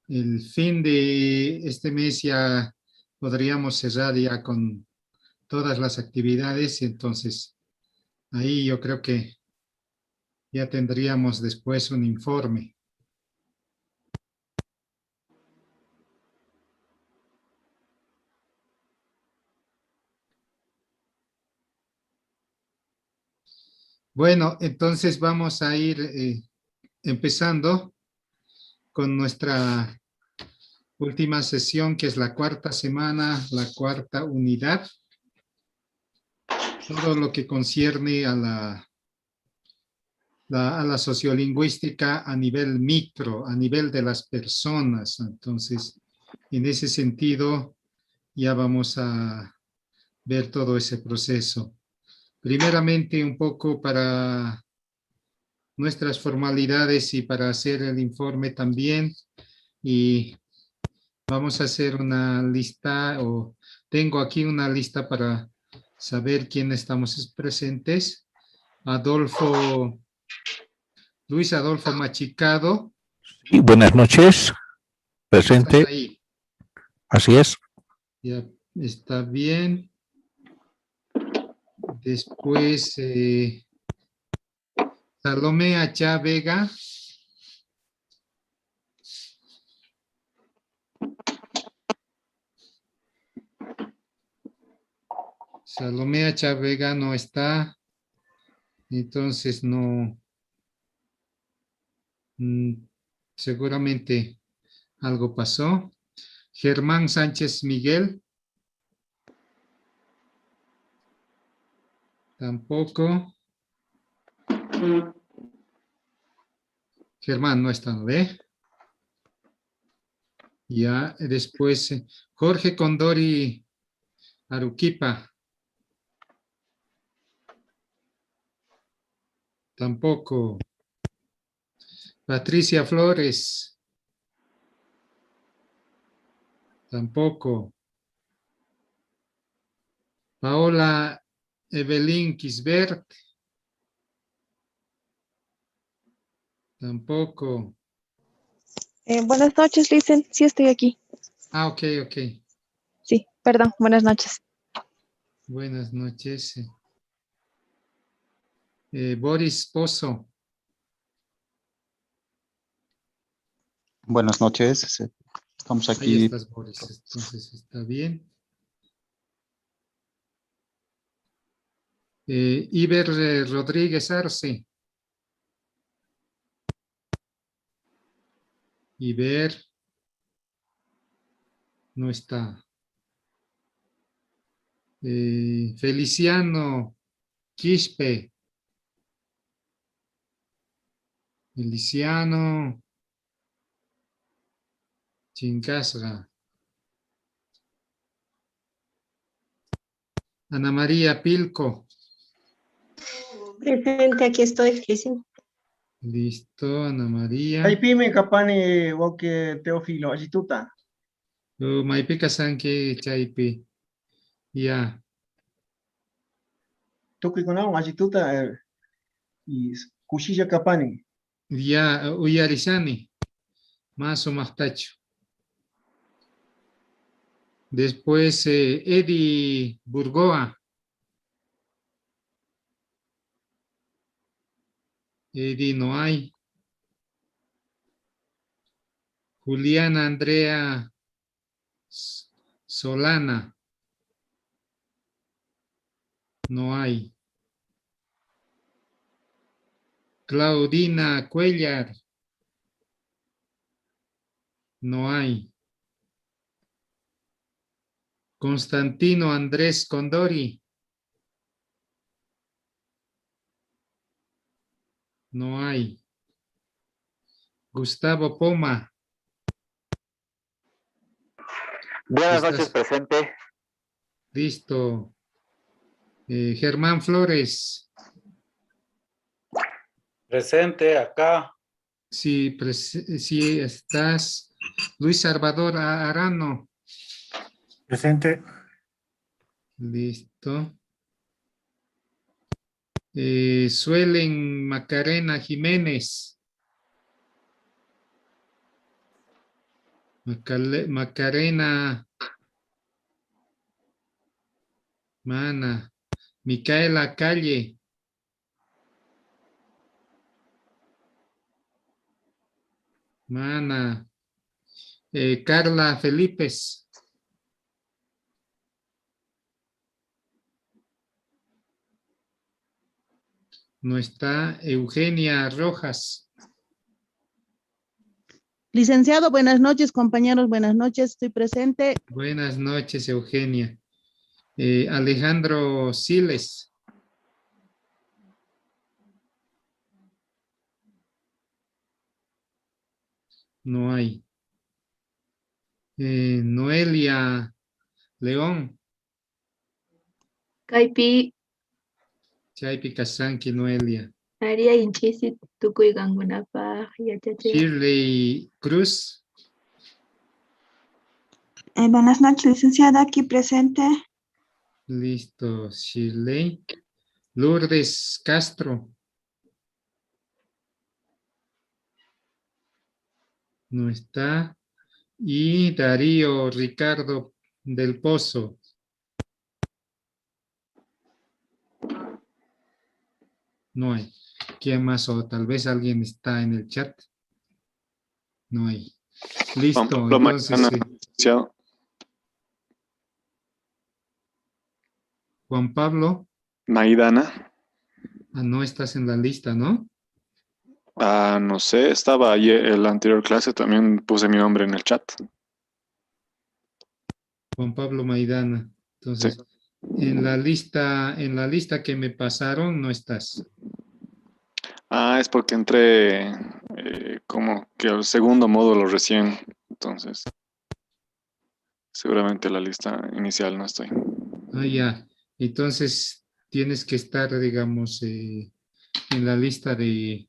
el fin de este mes ya podríamos cerrar ya con todas las actividades, entonces ahí yo creo que ya tendríamos después un informe. Bueno, entonces vamos a ir empezando con nuestra última sesión, que es la cuarta semana, la cuarta unidad. Todo lo que concierne a la sociolingüística a nivel micro, a nivel de las personas. Entonces, en ese sentido, ya vamos a ver todo ese proceso. Primeramente, un poco para nuestras formalidades y para hacer el informe también. Y vamos a hacer una lista, o tengo aquí una lista para saber quién estamos presentes. Luis Adolfo Machicado. Y buenas noches, presente. ¿Estás ahí? Así es. Ya está bien. Después, Salomé Achá Vega. Salomé Achá Vega no está. Entonces no. Seguramente algo pasó. Germán Sánchez Miguel. Tampoco. Germán no está, ¿no ve? Ya, después Jorge Condori Aruquipa. Tampoco. Patricia Flores. Tampoco. Paola Evelyn Kisbert. Tampoco. Buenas noches, Licen. Sí, estoy aquí. Ah, ok. Sí, perdón. Buenas noches. Buenas noches. Boris Pozo. Buenas noches, estamos Ahí aquí. estás, Boris. Entonces está bien. Iber Rodríguez Arce. Iber no está. Feliciano Quispe. Feliciano Chincasga. Ana María Pilco. Presente, aquí estoy, Licen. Listo, Ana María. Jaipime kapani woke Teófilo Ayituta. Maipika Sanke Chaipi. Ya. Tuki con Ayituta y Kushilla kapani. Ya, Uyarizani. Más o más tacho. Después, Eddie Burgoa. Eddie no hay. Juliana Andrea Solana. No hay. Claudina Cuellar. No hay. Constantino Andrés Condori. No hay. Gustavo Poma. Buenas noches, presente. Listo. Germán Flores. Presente acá. Sí, sí estás. Luis Salvador Arano. Presente. Listo. Suelen Macarena Jiménez. Macarena. Mana. Micaela Calle. Mana. Carla Felipes. No está. Eugenia Rojas. Licenciado, buenas noches, compañeros, buenas noches, estoy presente. Buenas noches, Eugenia. Alejandro Siles. No hay. Noelia León. Kaipi Chaypi Casanqui, Noelia. María Inchisi Tukuy Gangunapa Yachache. Shirley Cruz. Buenas noches, licenciada, aquí presente. Listo, Shirley. Lourdes Castro. No está. Y Darío Ricardo del Pozo. No hay. ¿Quién más? O tal vez alguien está en el chat. No hay. Listo, entonces. Juan Pablo. Maidana. No estás en la lista, ¿no? No sé, estaba ayer en la anterior clase, también puse mi nombre en el chat. Juan Pablo Maidana. Entonces, Sí. en la lista que me pasaron no estás. Es porque entré como que al segundo módulo recién, entonces seguramente la lista inicial no estoy. Ya. Entonces, tienes que estar, digamos, en la lista de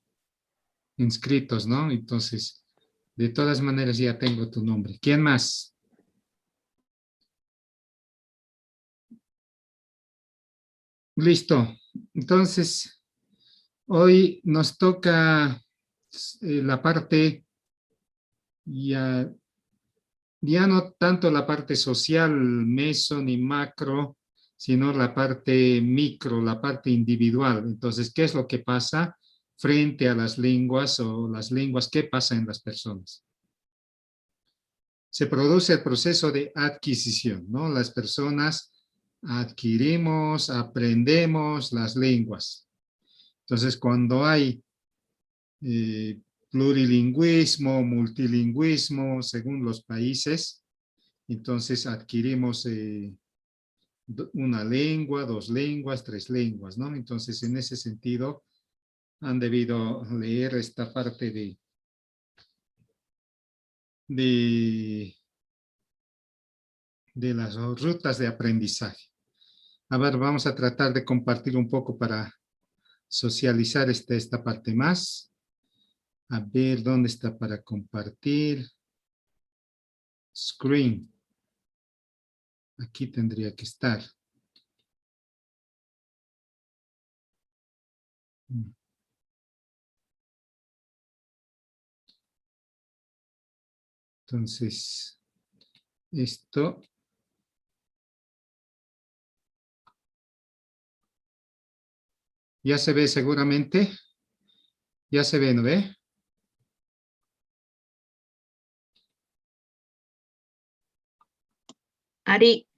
inscritos, ¿no? Entonces, de todas maneras ya tengo tu nombre. ¿Quién más? Listo. Entonces, hoy nos toca la parte, ya no tanto la parte social, meso ni macro, sino la parte micro, la parte individual. Entonces, ¿qué es lo que pasa frente a las lenguas o las lenguas? ¿Qué pasa en las personas? Se produce el proceso de adquisición, ¿no? Las personas adquirimos, aprendemos las lenguas. Entonces, cuando hay plurilingüismo, multilingüismo, según los países, entonces adquirimos una lengua, 2 lenguas, 3 lenguas, ¿no? Entonces, en ese sentido, han debido leer esta parte de las rutas de aprendizaje. A ver, vamos a tratar de compartir un poco para socializar esta parte más. A ver, ¿dónde está para compartir? Screen. Aquí tendría que estar. Entonces, esto. Ya se ve seguramente. Ya se ve, ¿no ve? Ari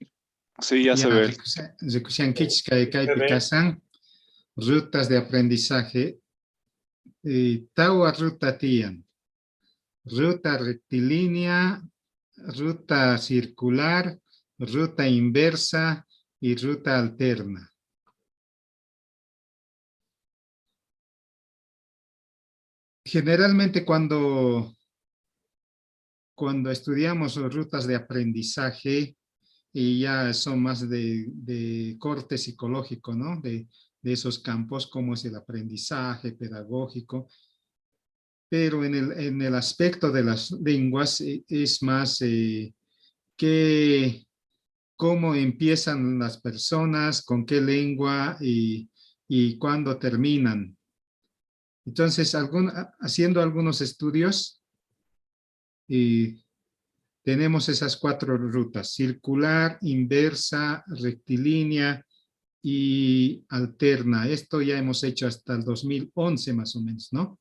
Sí, ya se ve. Rutas de aprendizaje. Taua ruta tian. Ruta rectilínea, ruta circular, ruta inversa y ruta alterna. Generalmente cuando estudiamos rutas de aprendizaje, y ya son más de corte psicológico, ¿no? De esos campos, como es el aprendizaje pedagógico. Pero en el aspecto de las lenguas es más cómo empiezan las personas, con qué lengua y cuándo terminan. Entonces, haciendo algunos estudios, tenemos esas 4 rutas: circular, inversa, rectilínea y alterna. Esto ya hemos hecho hasta el 2011 más o menos, ¿no?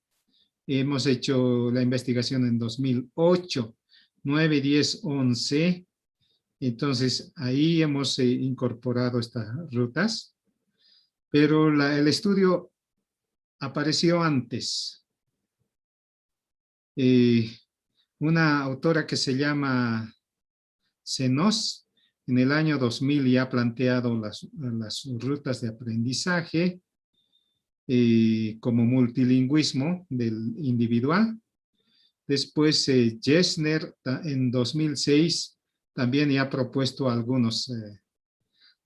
Hemos hecho la investigación en 2008, 9, 10, 11. Entonces, ahí hemos incorporado estas rutas. Pero el estudio apareció antes. Una autora que se llama Senos, en el año 2000 ya ha planteado las rutas de aprendizaje como multilingüismo del individual. Después Gessner en 2006 también ya ha propuesto algunas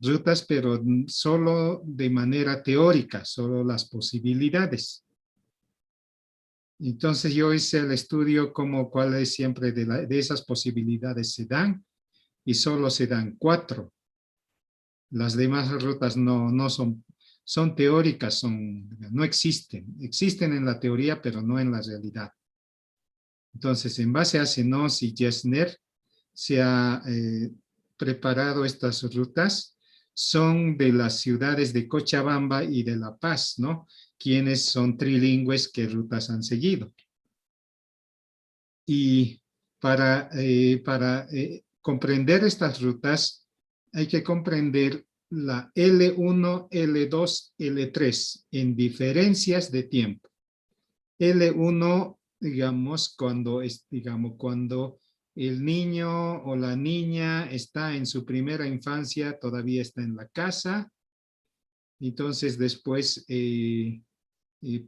rutas, pero solo de manera teórica, solo las posibilidades. Entonces yo hice el estudio como cuáles siempre de esas posibilidades se dan, y solo se dan 4. Las demás rutas no son teóricas, no existen. Existen en la teoría, pero no en la realidad. Entonces, en base a Senos y Gessner, se ha preparado estas rutas. Son de las ciudades de Cochabamba y de La Paz, ¿no? Quienes son trilingües, ¿qué rutas han seguido? Y para comprender estas rutas, hay que comprender la L1, L2, L3 en diferencias de tiempo. L1, digamos, cuando el niño o la niña está en su primera infancia, todavía está en la casa. Entonces después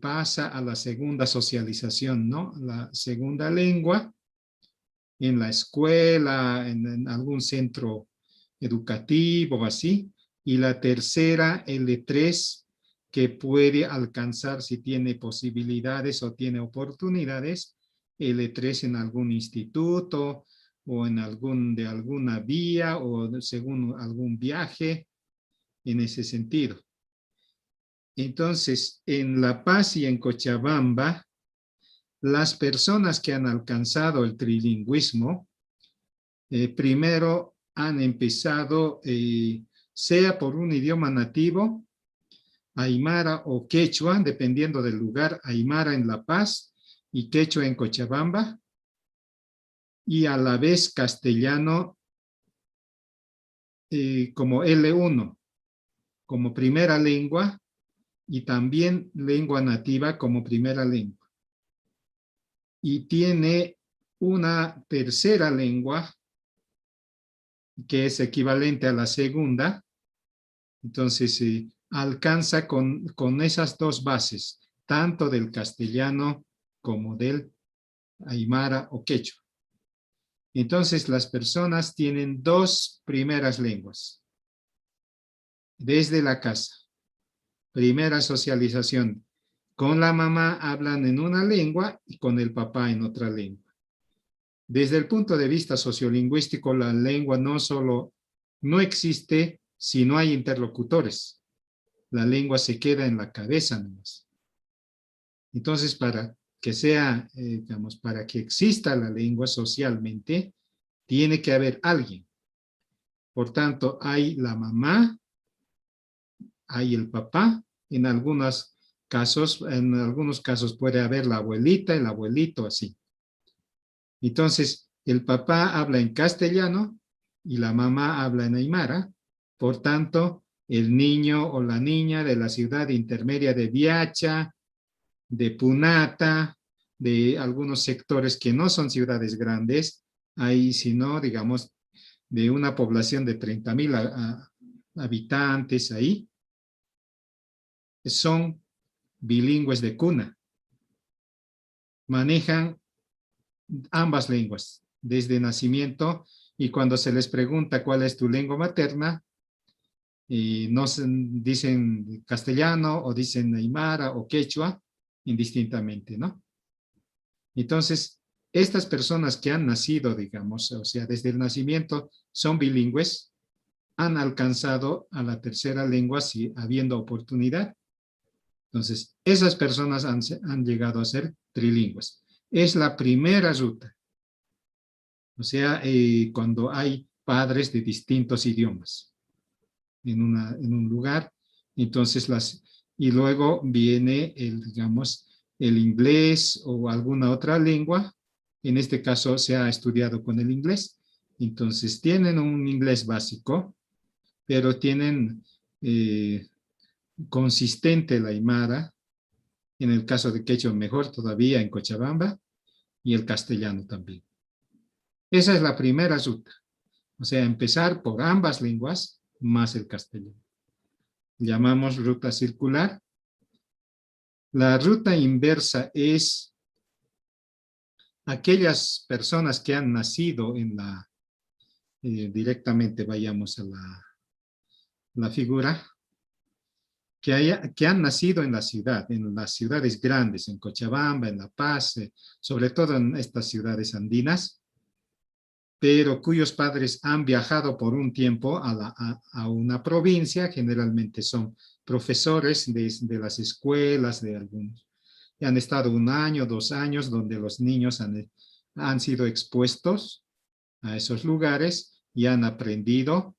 pasa a la segunda socialización, ¿no? La segunda lengua en la escuela, en algún centro educativo, así. Y la tercera, L3, que puede alcanzar, si tiene posibilidades o tiene oportunidades, L3 en algún instituto o en de alguna vía o según algún viaje, en ese sentido. Entonces, en La Paz y en Cochabamba, las personas que han alcanzado el trilingüismo, primero han empezado, sea por un idioma nativo, aymara o quechua, dependiendo del lugar, aymara en La Paz y quechua en Cochabamba, y a la vez castellano como L1, como primera lengua, y también lengua nativa como primera lengua. Y tiene una tercera lengua que es equivalente a la segunda. Entonces alcanza con esas 2 bases, tanto del castellano como del aymara o quechua. Entonces las personas tienen 2 primeras lenguas desde la casa. Primera socialización. Con la mamá hablan en una lengua y con el papá en otra lengua. Desde el punto de vista sociolingüístico, la lengua no existe si no hay interlocutores. La lengua se queda en la cabeza nomás. Entonces, para que sea, para que exista la lengua socialmente, tiene que haber alguien. Por tanto, hay la mamá, hay el papá, en algunos casos puede haber la abuelita, el abuelito, así. Entonces, el papá habla en castellano y la mamá habla en aymara. Por tanto, el niño o la niña de la ciudad intermedia de Viacha, de Punata, de algunos sectores que no son ciudades grandes, ahí sino, digamos, de una población de 30,000 habitantes ahí, son bilingües de cuna. Manejan ambas lenguas desde nacimiento, y cuando se les pregunta cuál es tu lengua materna, no dicen castellano o dicen aymara o quechua, indistintamente, ¿no? Entonces, estas personas que han nacido, digamos, o sea, desde el nacimiento son bilingües, han alcanzado a la tercera lengua si habiendo oportunidad. Entonces, esas personas han llegado a ser trilingües. Es la primera ruta. O sea, cuando hay padres de distintos idiomas en un lugar, entonces y luego viene digamos, el inglés o alguna otra lengua. En este caso se ha estudiado con el inglés. Entonces tienen un inglés básico, pero tienen consistente la aymara. En el caso de quechua, mejor todavía en Cochabamba, y el castellano también. Esa es la primera ruta. O sea, empezar por ambas lenguas más el castellano. Llamamos ruta circular. La ruta inversa es aquellas personas que han nacido directamente vayamos a la figura, que han nacido en las ciudades grandes, en Cochabamba, en La Paz, sobre todo en estas ciudades andinas, pero cuyos padres han viajado por un tiempo a una provincia, generalmente son profesores de las escuelas, de algunos, y han estado 1 año, 2 años, donde los niños han sido expuestos a esos lugares y han aprendido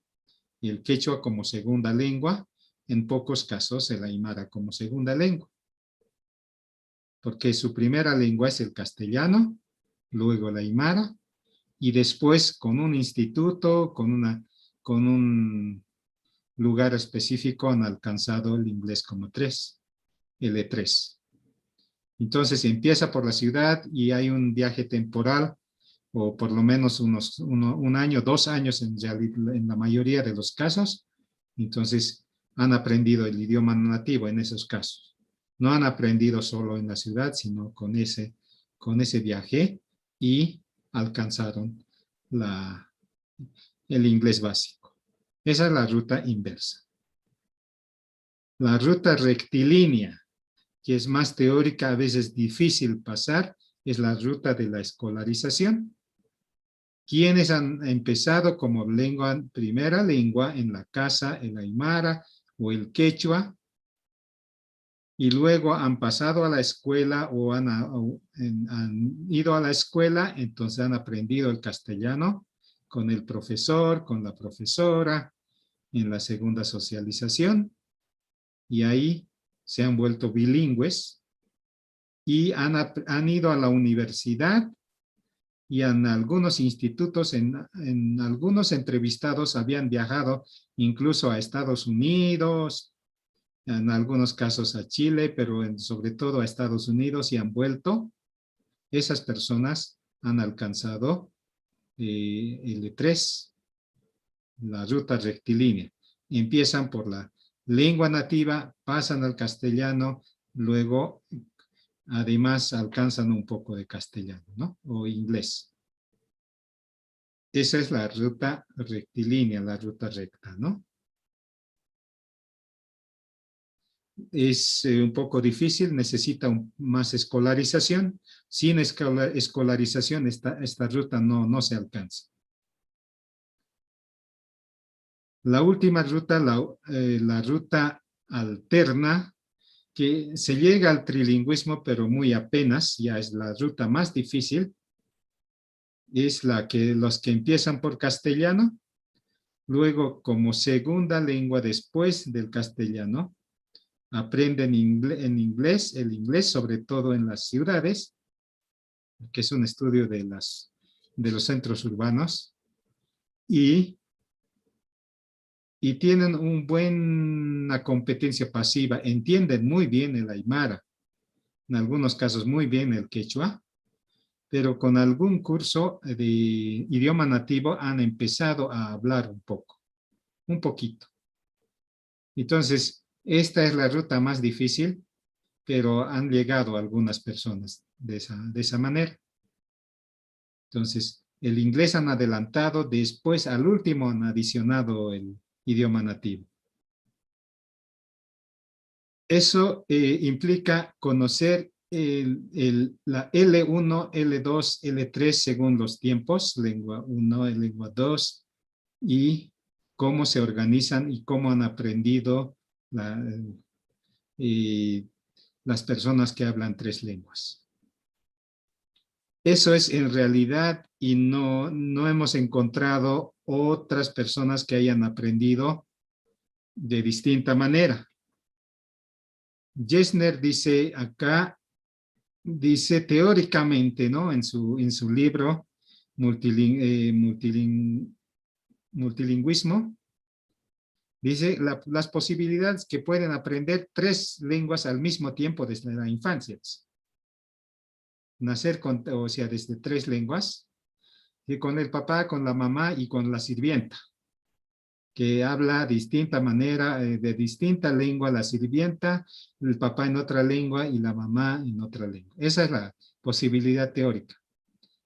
el quechua como segunda lengua, en pocos casos el aymara como segunda lengua, porque su primera lengua es el castellano, luego el aymara, y después con un instituto, con un lugar específico han alcanzado el inglés como 3, L3. Entonces empieza por la ciudad y hay un viaje temporal, o por lo menos 1 año, 2 años en la mayoría de los casos. Entonces han aprendido el idioma nativo en esos casos. No han aprendido solo en la ciudad, sino con ese viaje y alcanzaron el inglés básico. Esa es la ruta inversa. La ruta rectilínea, que es más teórica, a veces difícil pasar, es la ruta de la escolarización. Quienes han empezado como primera lengua en la casa, el aymara o el quechua, y luego han pasado a la escuela o han ido a la escuela, entonces han aprendido el castellano con el profesor, con la profesora, en la segunda socialización, y ahí se han vuelto bilingües y han ido a la universidad y en algunos institutos, en algunos entrevistados habían viajado incluso a Estados Unidos, en algunos casos a Chile, pero sobre todo a Estados Unidos, y han vuelto. Esas personas han alcanzado el 3, la ruta rectilínea. Empiezan por la lengua nativa, pasan al castellano, luego además alcanzan un poco de castellano, ¿no? O inglés. Esa es la ruta rectilínea, la ruta recta, ¿no? Es un poco difícil, necesita más escolarización. Sin escolarización esta ruta no se alcanza. La última ruta, la ruta alterna, que se llega al trilingüismo, pero muy apenas, ya es la ruta más difícil, es los que empiezan por castellano, luego como segunda lengua después del castellano, aprenden el inglés sobre todo en las ciudades, que es un estudio de los centros urbanos, y tienen una competencia pasiva, entienden muy bien el aymara, en algunos casos muy bien el quechua, pero con algún curso de idioma nativo han empezado a hablar un poquito. Entonces, esta es la ruta más difícil, pero han llegado algunas personas de esa manera. Entonces, el inglés han adelantado, después al último han adicionado el idioma nativo. Eso implica conocer la L1, L2, L3 según los tiempos, lengua 1, lengua 2, y cómo se organizan y cómo han aprendido las personas que hablan 3 lenguas. Eso es en realidad y no hemos encontrado otras personas que hayan aprendido de distinta manera. Gessner dice acá, dice teóricamente, ¿no? En su libro Multilingüismo, dice las posibilidades que pueden aprender 3 lenguas al mismo tiempo desde la infancia. Nacer o sea, desde 3 lenguas, y con el papá, con la mamá y con la sirvienta, que habla distinta manera, de distinta lengua, la sirvienta, el papá en otra lengua y la mamá en otra lengua. Esa es la posibilidad teórica.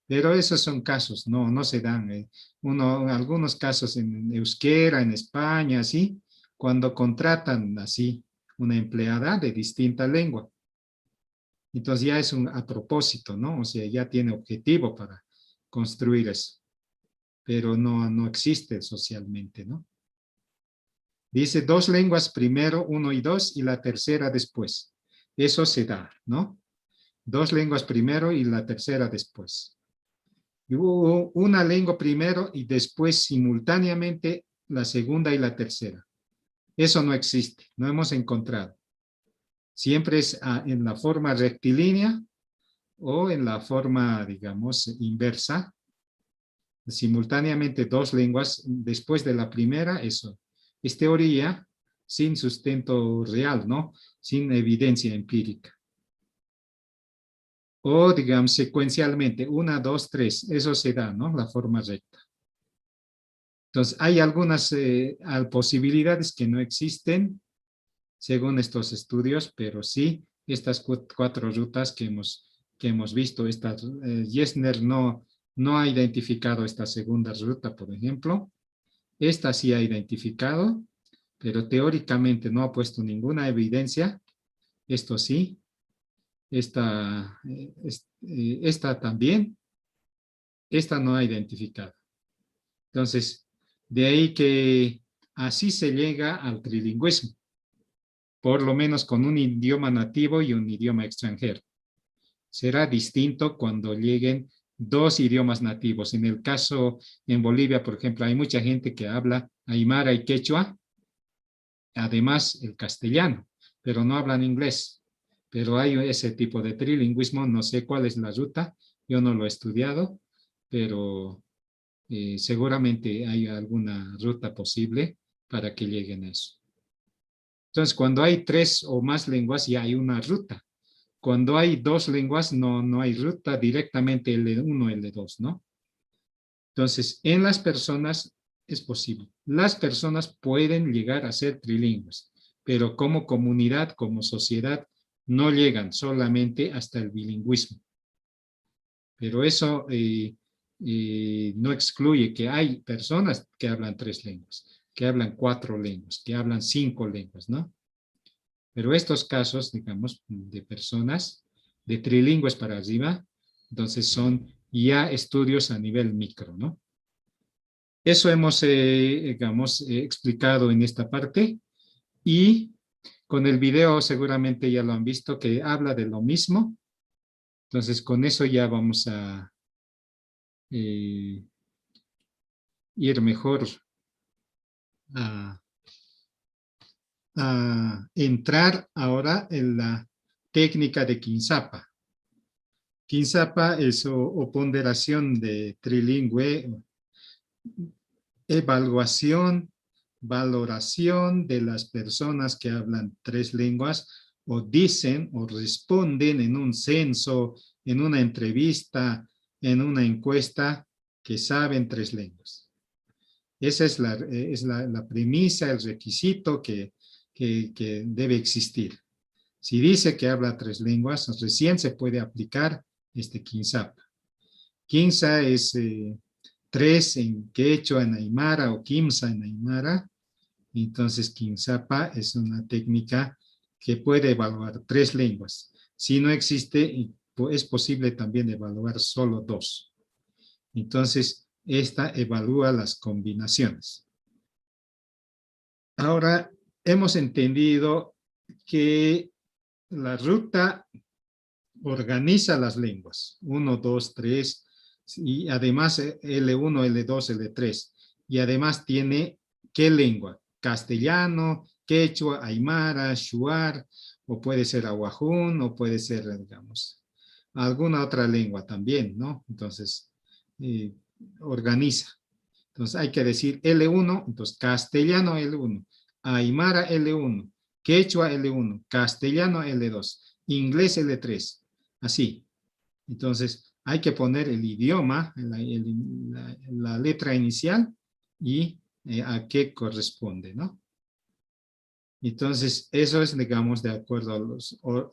Pero esos son casos, no se dan. Algunos casos en euskera, en España, así, cuando contratan así una empleada de distinta lengua. Entonces ya es a propósito, ¿no? O sea, ya tiene objetivo para construir eso. Pero no existe socialmente, ¿no? Dice 2 lenguas primero, 1 y 2, y la tercera después. Eso se da, ¿no? 2 lenguas primero y la tercera después. Y una lengua primero y después simultáneamente la segunda y la tercera. Eso no existe, no hemos encontrado. Siempre es en la forma rectilínea o en la forma, digamos, inversa. Simultáneamente 2 lenguas después de la primera, eso. Es teoría sin sustento real, ¿no? Sin evidencia empírica. O, digamos, secuencialmente, 1, 2, 3, eso se da, ¿no? La forma recta. Entonces, hay algunas posibilidades que no existen, según estos estudios, pero sí, estas 4 rutas que hemos visto, Gessner no ha identificado esta segunda ruta, por ejemplo. Esta sí ha identificado, pero teóricamente no ha puesto ninguna evidencia. Esto sí. Esta también. Esta no ha identificado. Entonces, de ahí que así se llega al trilingüismo. Por lo menos con un idioma nativo y un idioma extranjero. Será distinto cuando lleguen 2 idiomas nativos. En el caso, en Bolivia, por ejemplo, hay mucha gente que habla aymara y quechua, además el castellano, pero no hablan inglés. Pero hay ese tipo de trilingüismo, no sé cuál es la ruta, yo no lo he estudiado, pero seguramente hay alguna ruta posible para que lleguen a eso. Entonces, cuando hay 3 o más lenguas, ya hay una ruta. Cuando hay 2 lenguas, no hay ruta, directamente L1, L2, ¿no? Entonces, en las personas es posible. Las personas pueden llegar a ser trilingües, pero como comunidad, como sociedad, no llegan solamente hasta el bilingüismo. Pero eso no excluye que hay personas que hablan 3 lenguas, que hablan 4 lenguas, que hablan 5 lenguas, ¿no? Pero estos casos, digamos, de personas de trilingües para arriba, entonces son ya estudios a nivel micro, ¿no? Eso hemos, digamos, explicado en esta parte y con el video seguramente ya lo han visto que habla de lo mismo. Entonces, con eso ya vamos a ir mejor a entrar ahora en la técnica de Kinsapa. Kinsapa es o ponderación de trilingüe, evaluación, valoración de las personas que hablan 3 lenguas o dicen o responden en un censo, en una entrevista, en una encuesta que saben 3 lenguas. Esa es la premisa, el requisito que debe existir. Si dice que habla 3 lenguas, recién se puede aplicar este Kinsapa. Kinsa es 3 en quechua, en aymara, o kimsa en aymara. Entonces, Kinsapa es una técnica que puede evaluar 3 lenguas. Si no existe, es posible también evaluar solo 2. Entonces, esta evalúa las combinaciones. Ahora, hemos entendido que la ruta organiza las lenguas. 1, 2, 3. Y además L1, L2, L3. Y además tiene ¿qué lengua? Castellano, quechua, aymara, shuar, o puede ser ahuajún, o puede ser, digamos, alguna otra lengua también, ¿no? Entonces, organiza. Entonces hay que decir L1, entonces castellano L1, aymara L1, quechua L1, castellano L2, inglés L3, así. Entonces hay que poner el idioma, la letra inicial y a qué corresponde, ¿no? Entonces eso es, digamos, de acuerdo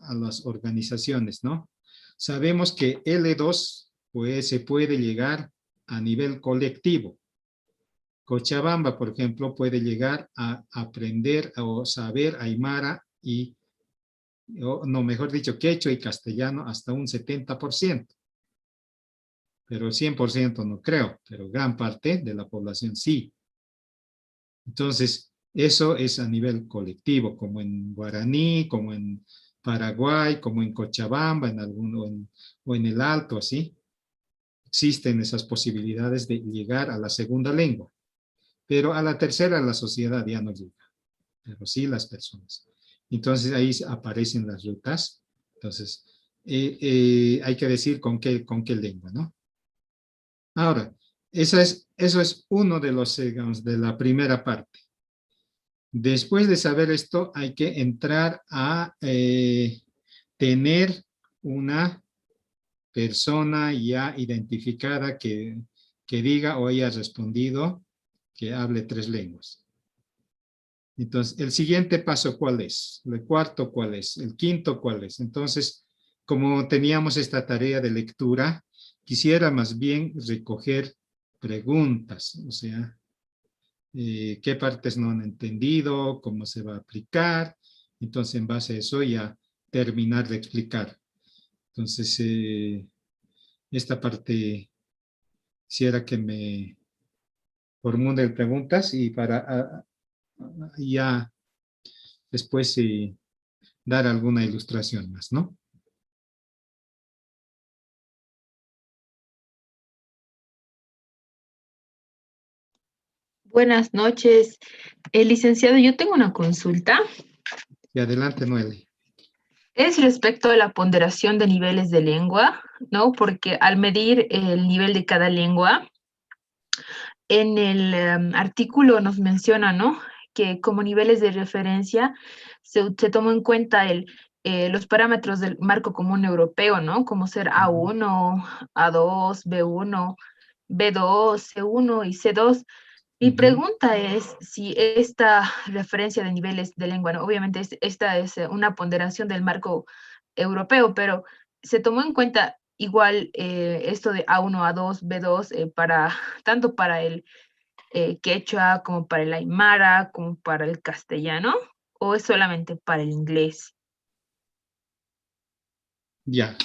a las organizaciones, ¿no? Sabemos que L2 pues, se puede llegar a nivel colectivo. Cochabamba, por ejemplo, puede llegar a aprender o saber aymara y, no, mejor dicho, quechua y castellano hasta un 70%. Pero 100% no creo, pero gran parte de la población sí. Entonces, eso es a nivel colectivo, como en guaraní, como en Paraguay, como en Cochabamba, o en el Alto, así. Existen esas posibilidades de llegar a la segunda lengua. Pero a la tercera la sociedad ya no llega, pero sí las personas. Entonces ahí aparecen las rutas. Entonces hay que decir con qué lengua, ¿no? Ahora, eso es uno de los, digamos, de la primera parte. Después de saber esto, hay que entrar a tener una persona ya identificada que diga o haya respondido que hable 3 lenguas. Entonces, el siguiente paso, ¿cuál es? El cuarto, ¿cuál es? El quinto, ¿cuál es? Entonces, como teníamos esta tarea de lectura, quisiera más bien recoger preguntas, o sea, qué partes no han entendido, cómo se va a aplicar. Entonces, en base a eso, ya terminar de explicar. Entonces, esta parte, quisiera que me formulen preguntas y para ya después dar alguna ilustración más, ¿no? Buenas noches. Licenciado, yo tengo una consulta. Y adelante, Noeli. Es respecto a la ponderación de niveles de lengua, ¿no? Porque al medir el nivel de cada lengua, en el artículo nos menciona, ¿no? Que como niveles de referencia se tomó en cuenta los parámetros del marco común europeo, ¿no? Como ser A1, A2, B1, B2, C1 y C2. Mi pregunta es si esta referencia de niveles de lengua, ¿no? Obviamente esta es una ponderación del marco europeo, pero se tomó en cuenta igual esto de A1, A2, B2 tanto para el quechua como para el aymara, como para el castellano, o es solamente para el inglés. Ya.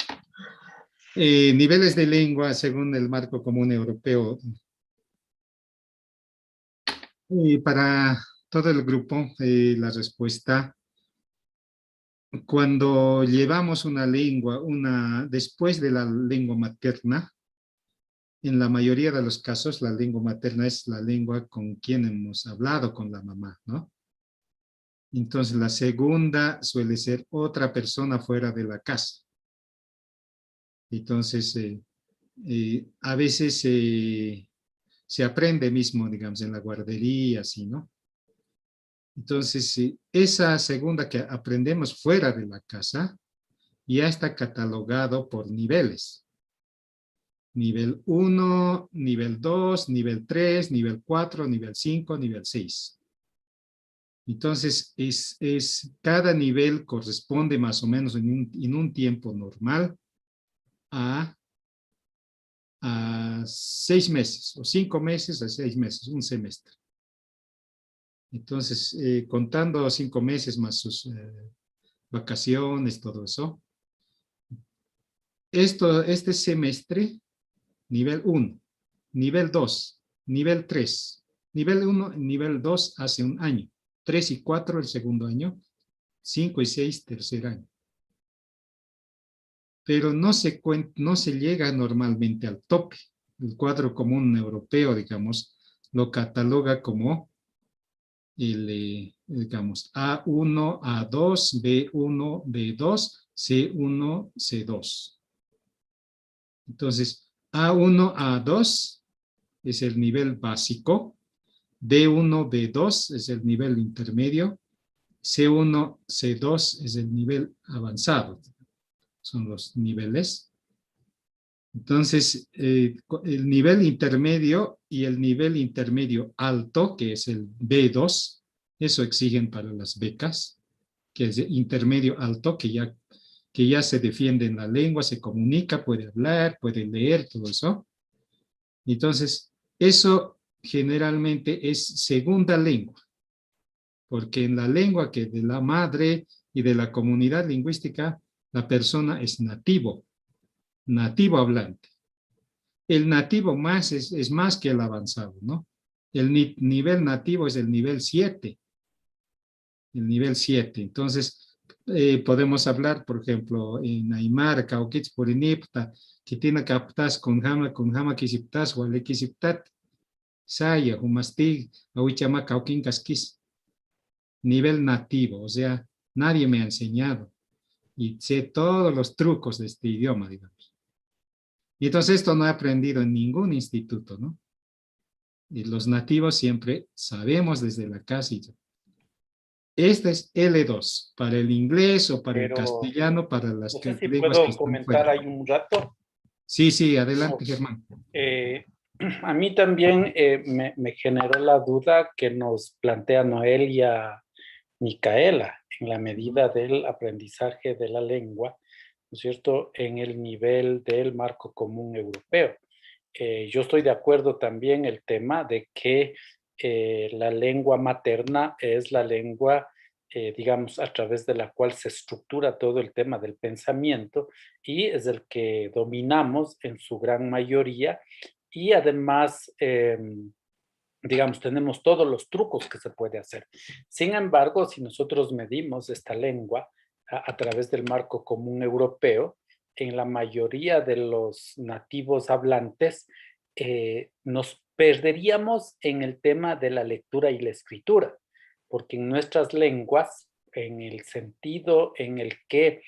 Niveles de lengua según el marco común europeo. Para todo el grupo, la respuesta, cuando llevamos una lengua, después de la lengua materna, en la mayoría de los casos, la lengua materna es la lengua con quien hemos hablado con la mamá, ¿no? Entonces, la segunda suele ser otra persona fuera de la casa. Entonces, a veces se aprende mismo, digamos, en la guardería, así, ¿no? Entonces, esa segunda que aprendemos fuera de la casa ya está catalogado por niveles. Nivel 1, nivel 2, nivel 3, nivel 4, nivel 5, nivel 6. Entonces, cada nivel corresponde más o menos en un tiempo normal a 6 meses, o 5 meses a 6 meses, un semestre. Entonces, contando 5 meses más sus vacaciones, todo eso. Este semestre, nivel 1, nivel 2, nivel 3, nivel 1, nivel 2 hace un año, 3 y 4 el segundo año, 5 y 6 tercer año. pero no se llega normalmente al tope. El cuadro común europeo, digamos, lo cataloga como digamos, A1, A2, B1, B2, C1, C2. Entonces, A1, A2 es el nivel básico, B1, B2 es el nivel intermedio, C1, C2 es el nivel avanzado. Son los niveles. Entonces, el nivel intermedio y el nivel intermedio alto, que es el B2, eso exigen para las becas, que es intermedio alto, que ya se defiende en la lengua, se comunica, puede hablar, puede leer, todo eso. Entonces, eso generalmente es segunda lengua, porque en la lengua que de la madre y de la comunidad lingüística, la persona es nativo hablante. El nativo es más que el avanzado, ¿no? El nivel nativo es el nivel 7. El nivel 7. Entonces, podemos hablar, por ejemplo, en Aymara, Cauquitz, Purinipta, que tiene captas con jama kisiptas, o ale kisiptat, saya, humastig, awichama cauquín casquis. Nivel nativo, o sea, nadie me ha enseñado. Y sé todos los trucos de este idioma, digamos. Y entonces esto no he aprendido en ningún instituto, ¿no? Y los nativos siempre sabemos desde la casa. Este es L2, para el inglés o para el castellano, para las no sé si lenguas puedo que están comentar fuera. ahí un rato. Sí, adelante, Germán. A mí también me generó la duda que nos plantea Noelia Micaela en la medida del aprendizaje de la lengua, ¿no es cierto?, en el nivel del marco común europeo. Yo estoy de acuerdo también el tema de que la lengua materna es la lengua, digamos, a través de la cual se estructura todo el tema del pensamiento y es el que dominamos en su gran mayoría y además, digamos, tenemos todos los trucos que se puede hacer. Sin embargo, si nosotros medimos esta lengua a través del marco común europeo, en la mayoría de los nativos hablantes, nos perderíamos en el tema de la lectura y la escritura, porque en nuestras lenguas, en el sentido en el que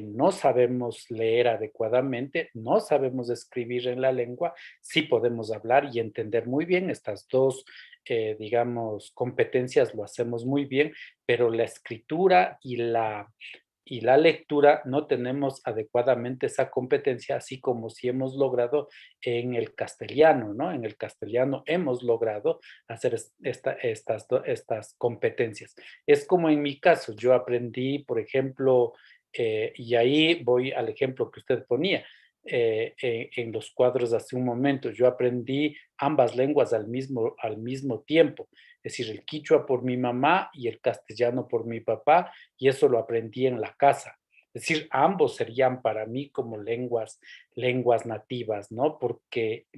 no sabemos leer adecuadamente, no sabemos escribir en la lengua, sí podemos hablar y entender muy bien estas dos, digamos, competencias lo hacemos muy bien, pero la escritura y la lectura no tenemos adecuadamente esa competencia, así como si hemos logrado en el castellano, ¿no? En el castellano hemos logrado hacer estas competencias. Es como en mi caso, yo aprendí, por ejemplo, y ahí voy al ejemplo que usted ponía, en los cuadros hace un momento, yo aprendí ambas lenguas al mismo tiempo, es decir, el quichua por mi mamá y el castellano por mi papá, y eso lo aprendí en la casa. Es decir, ambos serían para mí como lenguas nativas, ¿no?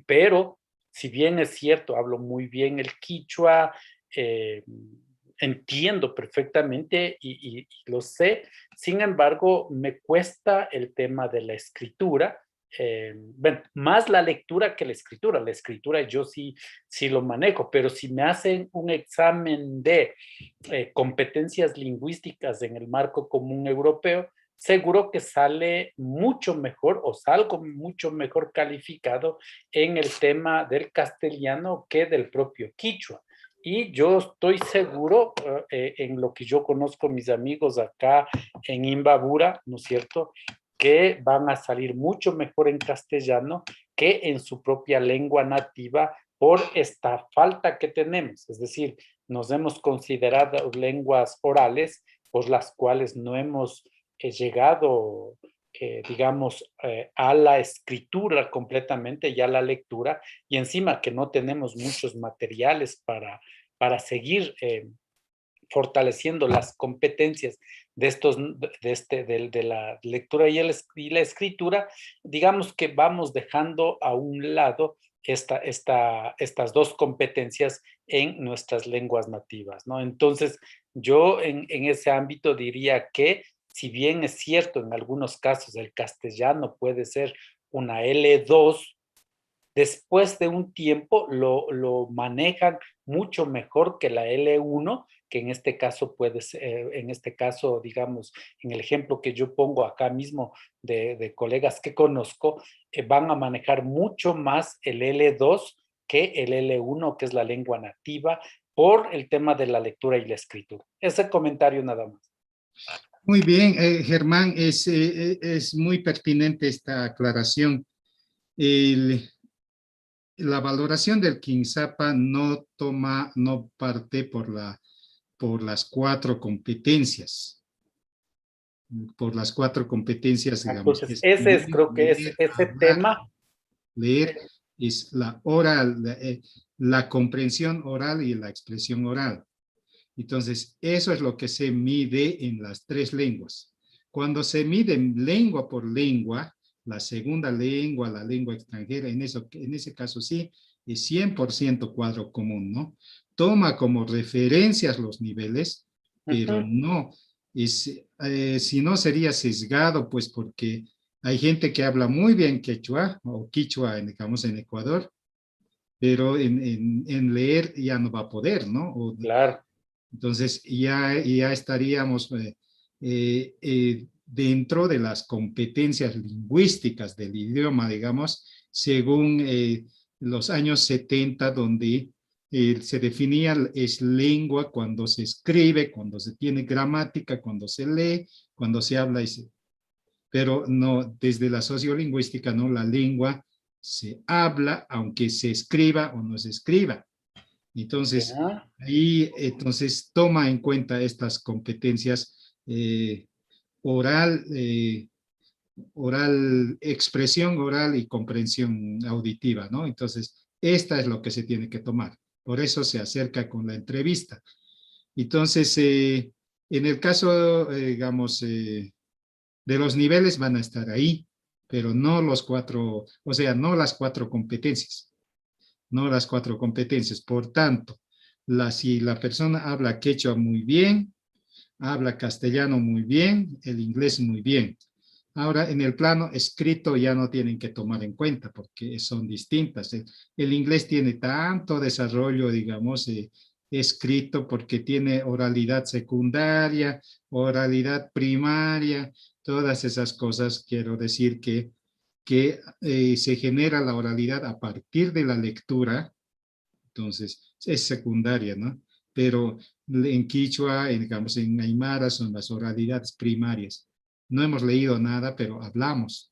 Pero si bien es cierto, hablo muy bien el quichua, entiendo perfectamente y lo sé, sin embargo, me cuesta el tema de la escritura, bueno, más la lectura que la escritura yo sí lo manejo, pero si me hacen un examen de competencias lingüísticas en el marco común europeo, seguro que sale mucho mejor o salgo mucho mejor calificado en el tema del castellano que del propio quichua. Y yo estoy seguro, en lo que yo conozco mis amigos acá en Imbabura, ¿no es cierto?, que van a salir mucho mejor en castellano que en su propia lengua nativa por esta falta que tenemos. Es decir, nos hemos considerado lenguas orales por las cuales no hemos llegado, digamos, a la escritura completamente y a la lectura, y encima que no tenemos muchos materiales para seguir fortaleciendo las competencias de la lectura y la escritura, digamos que vamos dejando a un lado estas dos competencias en nuestras lenguas nativas, ¿no? Entonces, yo en ese ámbito diría que si bien es cierto, en algunos casos el castellano puede ser una L2, después de un tiempo lo manejan mucho mejor que la L1, que en este caso puede ser, en este caso, digamos, en el ejemplo que yo pongo acá mismo de colegas que conozco, van a manejar mucho más el L2 que el L1, que es la lengua nativa, por el tema de la lectura y la escritura. Ese comentario nada más. Muy bien, Germán, es muy pertinente esta aclaración. La valoración del Kinsapa no parte por las 4 competencias. Por las 4 competencias, digamos. Entonces, ese es, creo que es ese hablar, tema. Leer es la oral, la comprensión oral y la expresión oral. Entonces, eso es lo que se mide en las 3 lenguas. Cuando se mide lengua por lengua, la segunda lengua, la lengua extranjera, en ese caso sí, es 100% cuadro común, ¿no? Toma como referencias los niveles, pero no, si no sería sesgado, pues porque hay gente que habla muy bien quechua, o quichua, digamos, en Ecuador, pero en leer ya no va a poder, ¿no? Claro. Entonces ya estaríamos dentro de las competencias lingüísticas del idioma, digamos, según los años 70, donde se definía es lengua cuando se escribe, cuando se tiene gramática, cuando se lee, cuando se habla. Pero no, desde la sociolingüística, no, la lengua se habla aunque se escriba o no se escriba. Entonces, ahí toma en cuenta estas competencias oral, expresión oral y comprensión auditiva, ¿no? Entonces, esta es lo que se tiene que tomar. Por eso se acerca con la entrevista. Entonces, en el caso, digamos, de los niveles van a estar ahí, pero no los 4, o sea, no las 4 competencias. No las 4 competencias. Por tanto, si la persona habla quechua muy bien, habla castellano muy bien, el inglés muy bien. Ahora, en el plano escrito ya no tienen que tomar en cuenta porque son distintas. El inglés tiene tanto desarrollo, digamos, escrito porque tiene oralidad secundaria, oralidad primaria, todas esas cosas. Quiero decir que se genera la oralidad a partir de la lectura, entonces es secundaria, ¿no? Pero en quichua, digamos, en aymara son las oralidades primarias. No hemos leído nada, pero hablamos.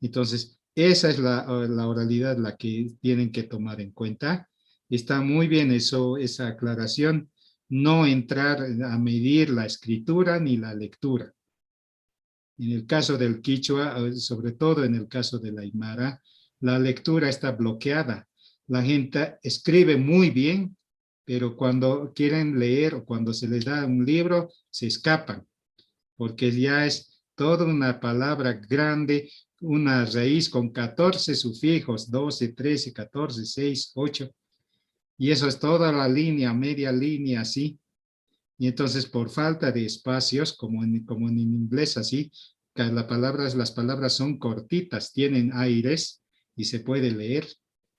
Entonces, esa es la oralidad la que tienen que tomar en cuenta. Está muy bien esa aclaración, no entrar a medir la escritura ni la lectura. En el caso del quichua, sobre todo en el caso del aymara, la lectura está bloqueada. La gente escribe muy bien, pero cuando quieren leer o cuando se les da un libro, se escapan, porque ya es toda una palabra grande, una raíz con 14 sufijos, 12, 13, 14, 6, 8, y eso es toda la línea, media línea, así. Y entonces por falta de espacios, como en inglés así, que las palabras son cortitas, tienen aires y se puede leer,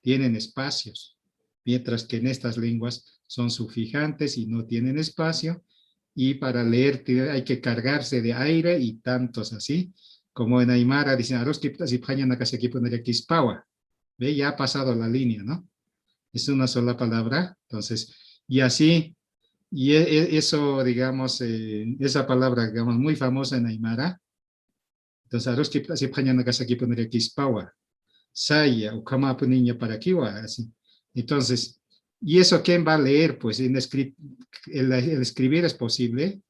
tienen espacios, mientras que en estas lenguas son sufijantes y no tienen espacio, y para leer hay que cargarse de aire y tantos así, como en aymara dicen, ve, ya ha pasado la línea, ¿no? Es una sola palabra, entonces, y así, y eso, digamos, esa palabra, digamos, muy famosa en aymara. Entonces, arroz que así pañana casa aquí pondría kispawa, saya, o kama puniña para kiwa, así. Entonces, ¿y eso quién va a leer? Pues el escribir es posible,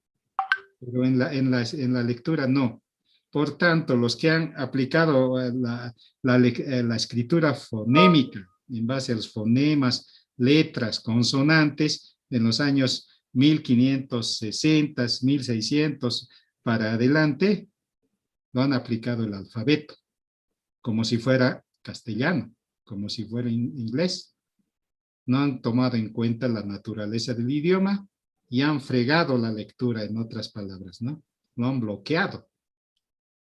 pero en la lectura no. Por tanto, los que han aplicado la escritura fonémica en base a los fonemas, letras, consonantes, en los años 1560, 1600 para adelante, lo han aplicado el alfabeto, como si fuera castellano, como si fuera inglés. No han tomado en cuenta la naturaleza del idioma y han fregado la lectura, en otras palabras, ¿no? lo han bloqueado.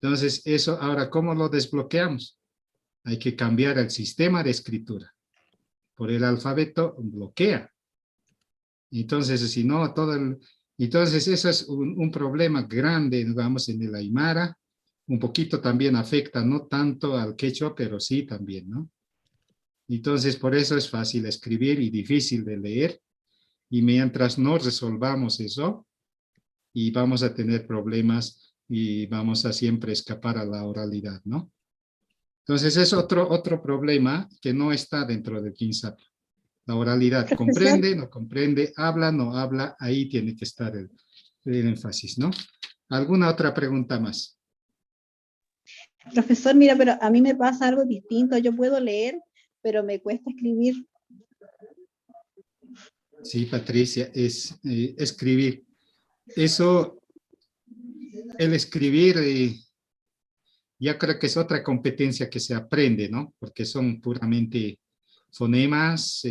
Entonces, eso ahora, ¿cómo lo desbloqueamos? Hay que cambiar el sistema de escritura. Por el alfabeto bloquea. Entonces, si no, entonces eso es un problema grande, digamos, en el Aymara. Un poquito también afecta, no tanto al quechua, pero sí también, ¿no? Entonces, por eso es fácil escribir y difícil de leer. Y mientras no resolvamos eso, y vamos a tener problemas y vamos a siempre escapar a la oralidad, ¿no? Entonces, es otro problema que no está dentro del Kinsap. La oralidad, Profesor. comprende, no comprende, habla, no habla, ahí tiene que estar el énfasis, ¿no? ¿Alguna otra pregunta más? Profesor, mira, pero a mí me pasa algo distinto. Yo puedo leer, pero me cuesta escribir. Sí, Patricia, es escribir. Eso, el escribir, ya creo que es otra competencia que se aprende, ¿no? Porque son puramente fonemas,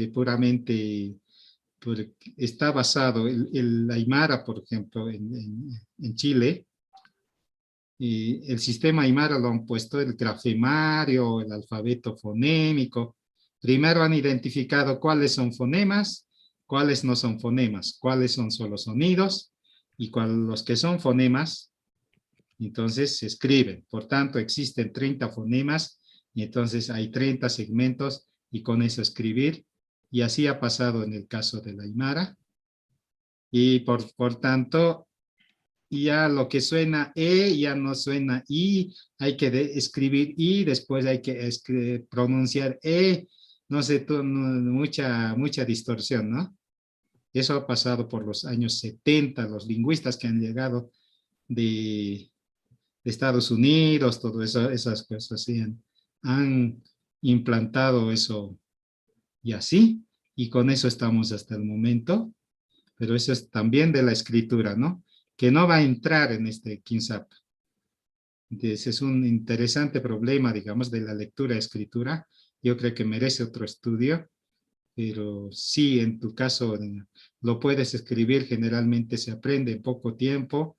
está basado, el Aymara, por ejemplo, en Chile, y el sistema Aymara lo han puesto el grafemario, el alfabeto fonémico. Primero han identificado cuáles son fonemas, cuáles no son fonemas, cuáles son solo sonidos, y los que son fonemas, entonces se escriben. Por tanto, existen 30 fonemas, y entonces hay 30 segmentos, y con eso escribir. Y así ha pasado en el caso del Aymara. Y por tanto, ya lo que suena E ya no suena I, hay que escribir I, después hay que pronunciar E, no sé, mucha distorsión, ¿no? Eso ha pasado por los años 70, los lingüistas que han llegado de Estados Unidos, todo eso, esas cosas, ¿sí? Han implantado eso y así, y con eso estamos hasta el momento, pero eso es también de la escritura, ¿no? Que no va a entrar en este Kinsap. Entonces es un interesante problema, digamos, de la lectura-escritura. Yo creo que merece otro estudio, pero sí, en tu caso, lo puedes escribir, generalmente se aprende en poco tiempo.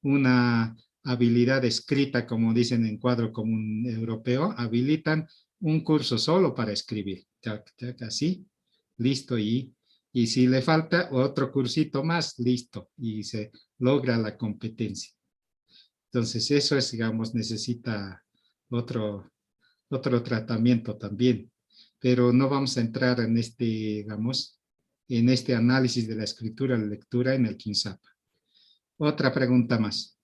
Una habilidad escrita, como dicen en Cuadro Común Europeo, habilitan un curso solo para escribir. Así, listo, y si le falta otro cursito más, listo, y se logra la competencia. Entonces eso es, digamos, necesita otro tratamiento también, pero no vamos a entrar en digamos, en este análisis de la escritura y la lectura en el Kinsap. Otra pregunta más.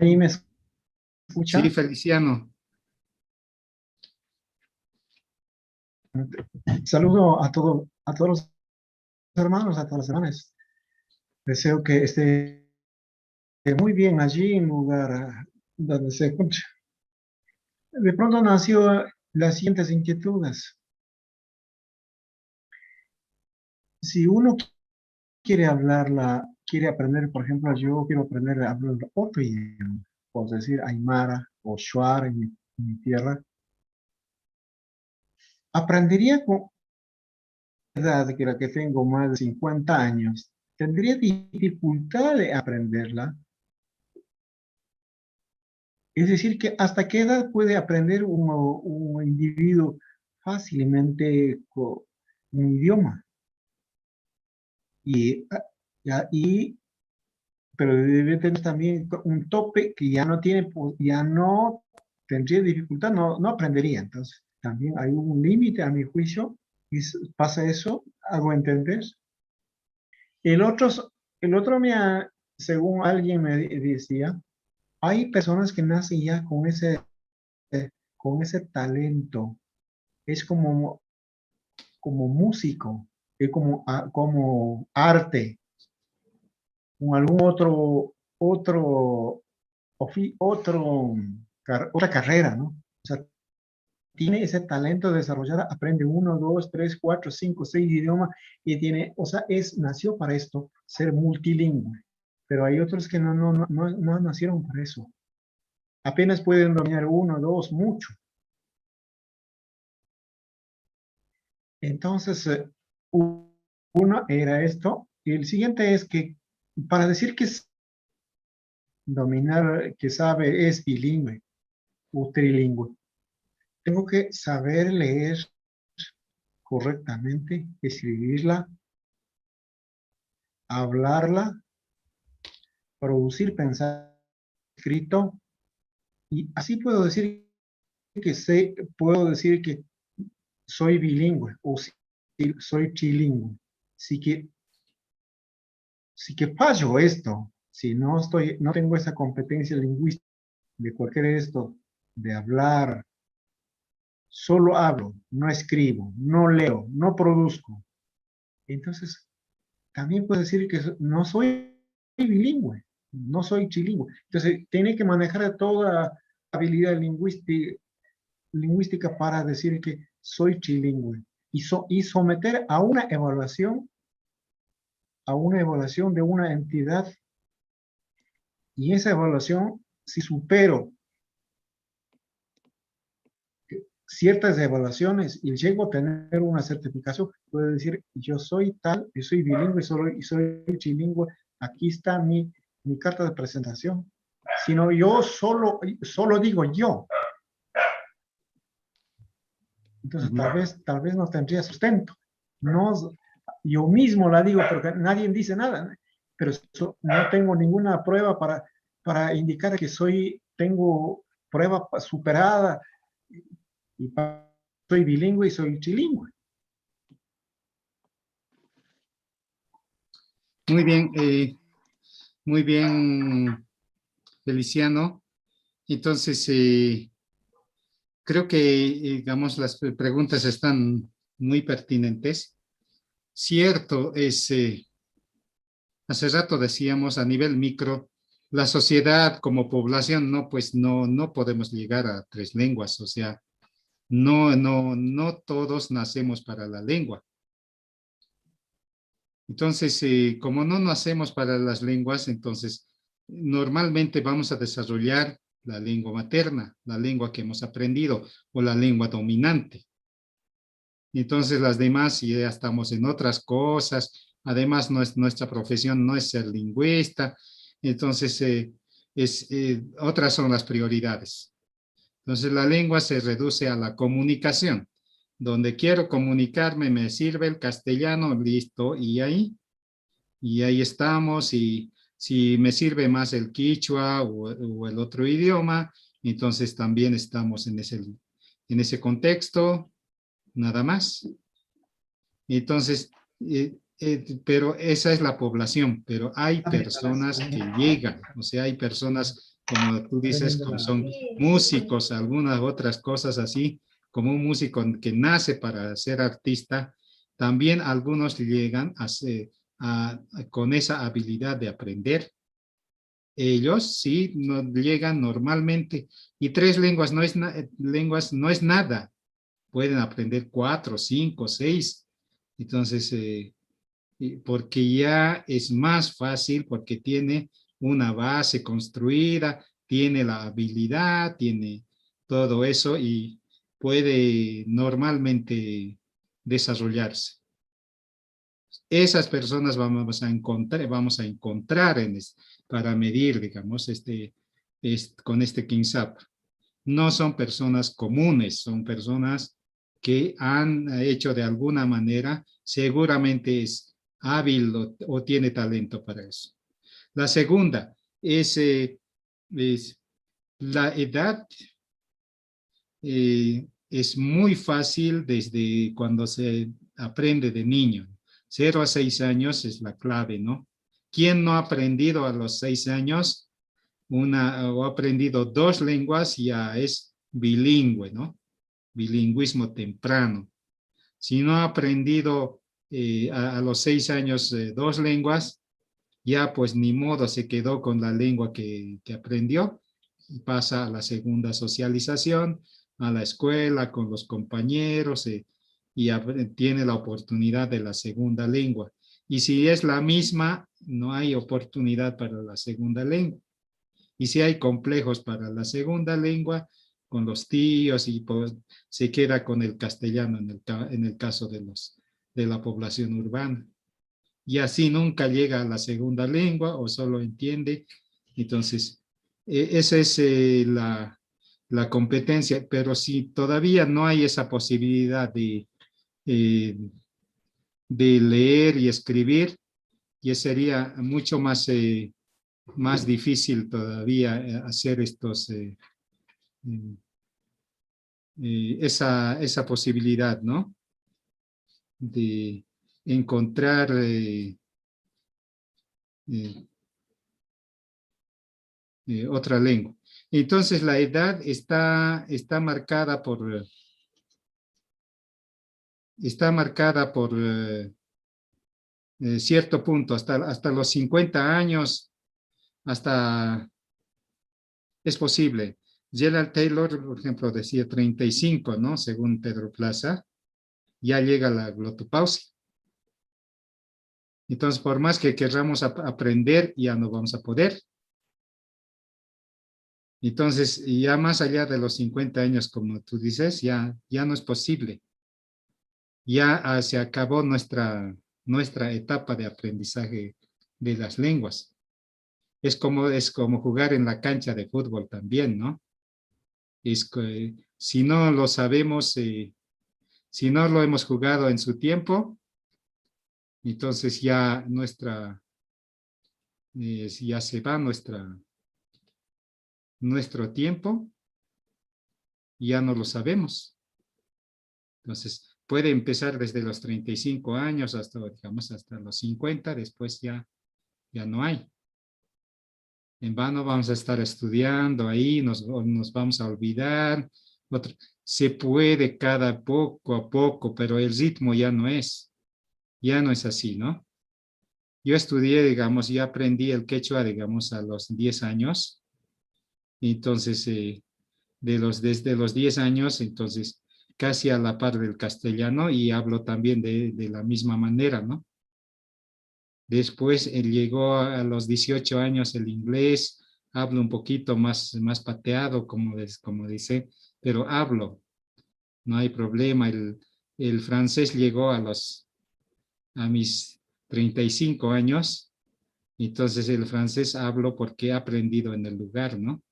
¿Ahí me escucha? Sí, Feliciano. Saludo a todos los hermanos, a todas las hermanas. Deseo que esté muy bien allí en lugar donde se encuentra. De pronto nació las siguientes inquietudes. Si uno quiere aprender, por ejemplo, yo quiero aprender a hablar otro idioma, por decir Aymara o Shuar en mi tierra, aprendería con la edad que la que tengo más de 50 años, tendría dificultad de aprenderla. Es decir, que ¿hasta qué edad puede aprender un individuo fácilmente un idioma? Pero debe tener también un tope que ya no tendría dificultad, no aprendería. Entonces, también hay un límite a mi juicio, y pasa eso, hago entender. El otro según alguien me decía, hay personas que nacen ya con ese talento. Es como músico, es como arte, con algún otra carrera, ¿no? O sea, tiene ese talento desarrollado, aprende 1, 2, 3, 4, 5, 6 idiomas y nació para esto, ser multilingüe. pero hay otros que no nacieron para eso. Apenas pueden dominar uno, dos, mucho. Entonces, uno era esto, y el siguiente es que para decir que dominar, que sabe, es bilingüe o trilingüe, tengo que saber leer correctamente, escribirla, hablarla, producir, pensar, escrito, y así puedo decir que puedo decir que soy bilingüe o soy trilingüe. Si que fallo esto, si no tengo esa competencia lingüística de cualquier esto, de hablar, solo hablo, no escribo, no leo, no produzco. Entonces, también puedo decir que no soy bilingüe, no soy trilingüe. Entonces, tiene que manejar toda habilidad lingüística para decir que soy trilingüe y someter a una evaluación de una entidad, y esa evaluación, si supero ciertas evaluaciones y llego a tener una certificación, puedo decir, yo soy tal, yo soy bilingüe y soy trilingüe, aquí está mi carta de presentación. Sino yo solo digo yo. Entonces tal vez no tendría sustento. No, yo mismo la digo porque nadie dice nada, pero no tengo ninguna prueba para indicar que tengo prueba superada y soy bilingüe y soy trilingüe. Muy bien, Feliciano. Entonces, creo que, digamos, las preguntas están muy pertinentes. Cierto es, hace rato decíamos a nivel micro, la sociedad como población, pues no podemos llegar a 3 lenguas, o sea, no todos nacemos para la lengua. Entonces, como no nacemos para las lenguas, entonces normalmente vamos a desarrollar la lengua materna, la lengua que hemos aprendido, o la lengua dominante. Entonces las demás ya estamos en otras cosas. Además, nuestra profesión no es ser lingüista. Entonces, otras son las prioridades. Entonces la lengua se reduce a la comunicación. Donde quiero comunicarme me sirve el castellano, listo, y ahí estamos. Y si me sirve más el quichua o el otro idioma, entonces también estamos en ese contexto, nada más. Entonces, pero esa es la población, pero hay personas que llegan, o sea, hay personas, como tú dices, como son músicos, algunas otras cosas así, como un músico que nace para ser artista, también algunos llegan con esa habilidad de aprender. Ellos sí llegan normalmente, y 3 lenguas no es nada. Pueden aprender 4, 5, 6. Entonces, porque ya es más fácil, porque tiene una base construida, tiene la habilidad, tiene todo eso y puede normalmente desarrollarse. Esas personas vamos a encontrar para medir, digamos, con este KINSAP. No son personas comunes, son personas que han hecho de alguna manera, seguramente es hábil o tiene talento para eso. La segunda es la edad. Es muy fácil desde cuando se aprende de niño. 0 a 6 años es la clave, ¿no? ¿Quién no ha aprendido a los 6 años o ha aprendido 2 lenguas? Ya es bilingüe, ¿no? Bilingüismo temprano. Si no ha aprendido a los 6 años 2 lenguas, ya pues ni modo, se quedó con la lengua que aprendió y pasa a la segunda socialización, a la escuela, con los compañeros y tiene la oportunidad de la segunda lengua. Y si es la misma, no hay oportunidad para la segunda lengua. Y si hay complejos para la segunda lengua, con los tíos y pues, se queda con el castellano en el caso de la población urbana. Y así nunca llega a la segunda lengua o solo entiende. Entonces, esa es la competencia, pero si todavía no hay esa posibilidad de leer y escribir, ya sería mucho más difícil todavía hacer esa posibilidad, ¿no? De encontrar otra lengua. Entonces la edad está marcada por cierto punto, hasta los 50 años, es posible. Gerald Taylor, por ejemplo, decía 35, ¿no? Según Pedro Plaza, ya llega la glotopausia. Entonces, por más que queramos aprender, ya no vamos a poder. Entonces, ya más allá de los 50 años, como tú dices, ya no es posible. Ya se acabó nuestra etapa de aprendizaje de las lenguas. Es como jugar en la cancha de fútbol también, ¿no? Si no lo sabemos, si no lo hemos jugado en su tiempo, entonces ya ya se va nuestro tiempo, y ya no lo sabemos. Entonces, puede empezar desde los 35 años hasta, digamos, hasta los 50, después ya no hay. En vano vamos a estar estudiando ahí, nos vamos a olvidar. Se puede poco a poco, pero el ritmo ya no es así, ¿no? Yo estudié, digamos, y aprendí el quechua, digamos, a los 10 años. Entonces, desde los 10 años, entonces, casi a la par del castellano, y hablo también de la misma manera, ¿no? Después llegó a los 18 años el inglés, hablo un poquito más pateado, como dice, pero hablo, no hay problema. El francés llegó a mis 35 años, entonces el francés hablo porque he aprendido en el lugar, ¿no?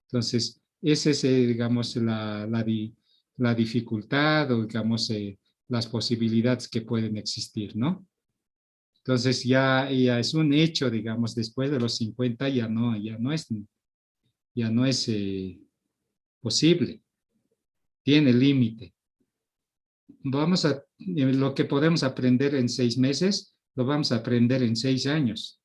Entonces, esa es, digamos, la dificultad o, digamos, las posibilidades que pueden existir, ¿no? Entonces, ya es un hecho, digamos, después de los 50 ya no es posible. Tiene límite. Lo que podemos aprender en 6 meses, lo vamos a aprender en 6 años.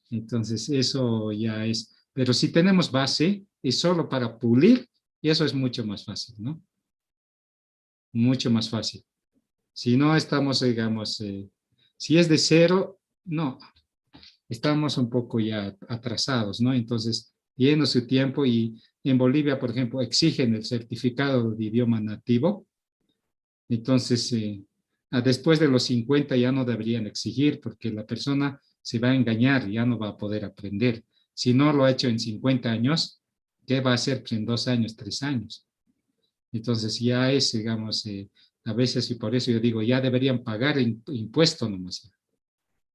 Entonces, eso ya es. Pero si tenemos base, es solo para pulir, y eso es mucho más fácil, ¿no? Mucho más fácil. Si no estamos, digamos, si es de cero, no. Estamos un poco ya atrasados, ¿no? Entonces, tiene su tiempo, y en Bolivia, por ejemplo, exigen el certificado de idioma nativo. Entonces, después de los 50 ya no deberían exigir, porque la persona se va a engañar, ya no va a poder aprender. Si no lo ha hecho en 50 años, ¿qué va a hacer en 2 años, 3 años? Entonces ya es, digamos, a veces, y por eso yo digo, ya deberían pagar impuesto nomás.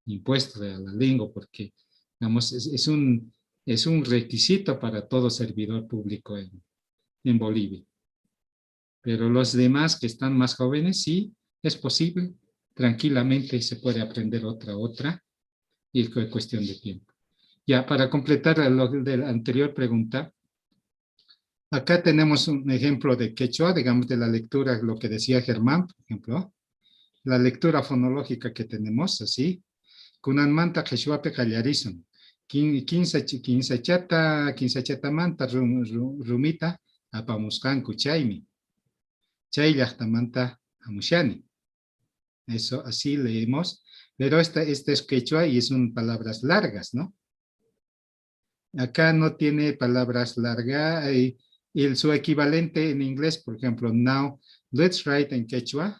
Impuesto de la lengua, porque, digamos, es un requisito para todo servidor público en Bolivia. Pero los demás que están más jóvenes, sí, es posible. Tranquilamente se puede aprender otra, y es cuestión de tiempo. Ya, para completar lo de la anterior pregunta, acá tenemos un ejemplo de quechua, digamos, de la lectura, lo que decía Germán, por ejemplo, la lectura fonológica que tenemos, así. Kunanmanta quechuape callarizon. 15 chata manta rumita apamuscanku chaymi. Chay llaqtamanta amushani. Eso así leemos, pero este es quechua y son palabras largas, ¿no? Acá no tiene palabras largas, y su equivalente en inglés, por ejemplo, now, let's write in quechua,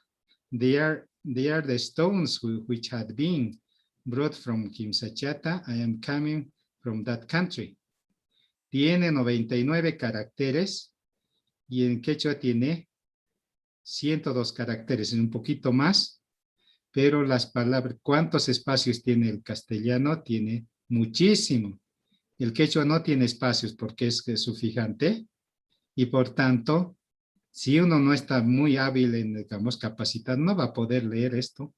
they are they are the stones which had been brought from Kimsachata. I am coming from that country. Tiene 99 caracteres y en quechua tiene 102 caracteres, un poquito más, pero las palabras, ¿cuántos espacios tiene el castellano? Tiene muchísimo. El quechua no tiene espacios porque es sufijante y por tanto, si uno no está muy hábil en, digamos, capacitado, no va a poder leer esto.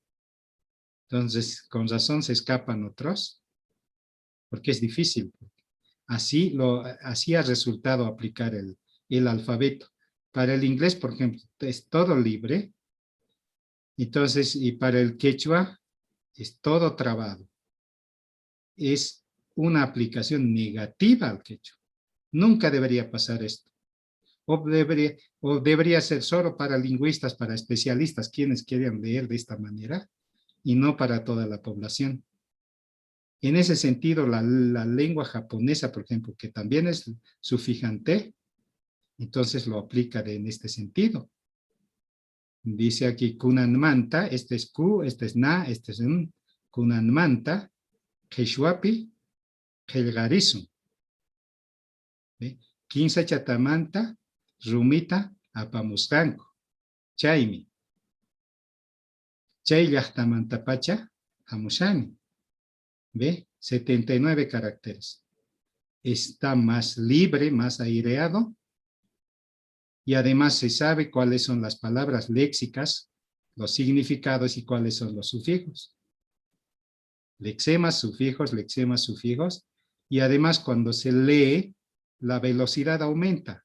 Entonces, con razón se escapan otros, porque es difícil. Así ha resultado aplicar el alfabeto. Para el inglés, por ejemplo, es todo libre. Entonces, y para el quechua, es todo trabado. Es una aplicación negativa al quechua. Nunca debería pasar esto. O debería ser solo para lingüistas, para especialistas, quienes quieran leer de esta manera, y no para toda la población. En ese sentido, la lengua japonesa, por ejemplo, que también es sufijante, entonces lo aplica en este sentido. Dice aquí kunan manta, este es ku, este es na, este es un, kunan manta, quechuapi, kelgarisun. Quinza chatamanta, rumita, apamuscanco, chaimi. Chay llaqtamanta pacha, hamushani. ¿Ve? 79 caracteres. Está más libre, más aireado. Y además se sabe cuáles son las palabras léxicas, los significados y cuáles son los sufijos. Lexemas, sufijos. Y además cuando se lee, la velocidad aumenta.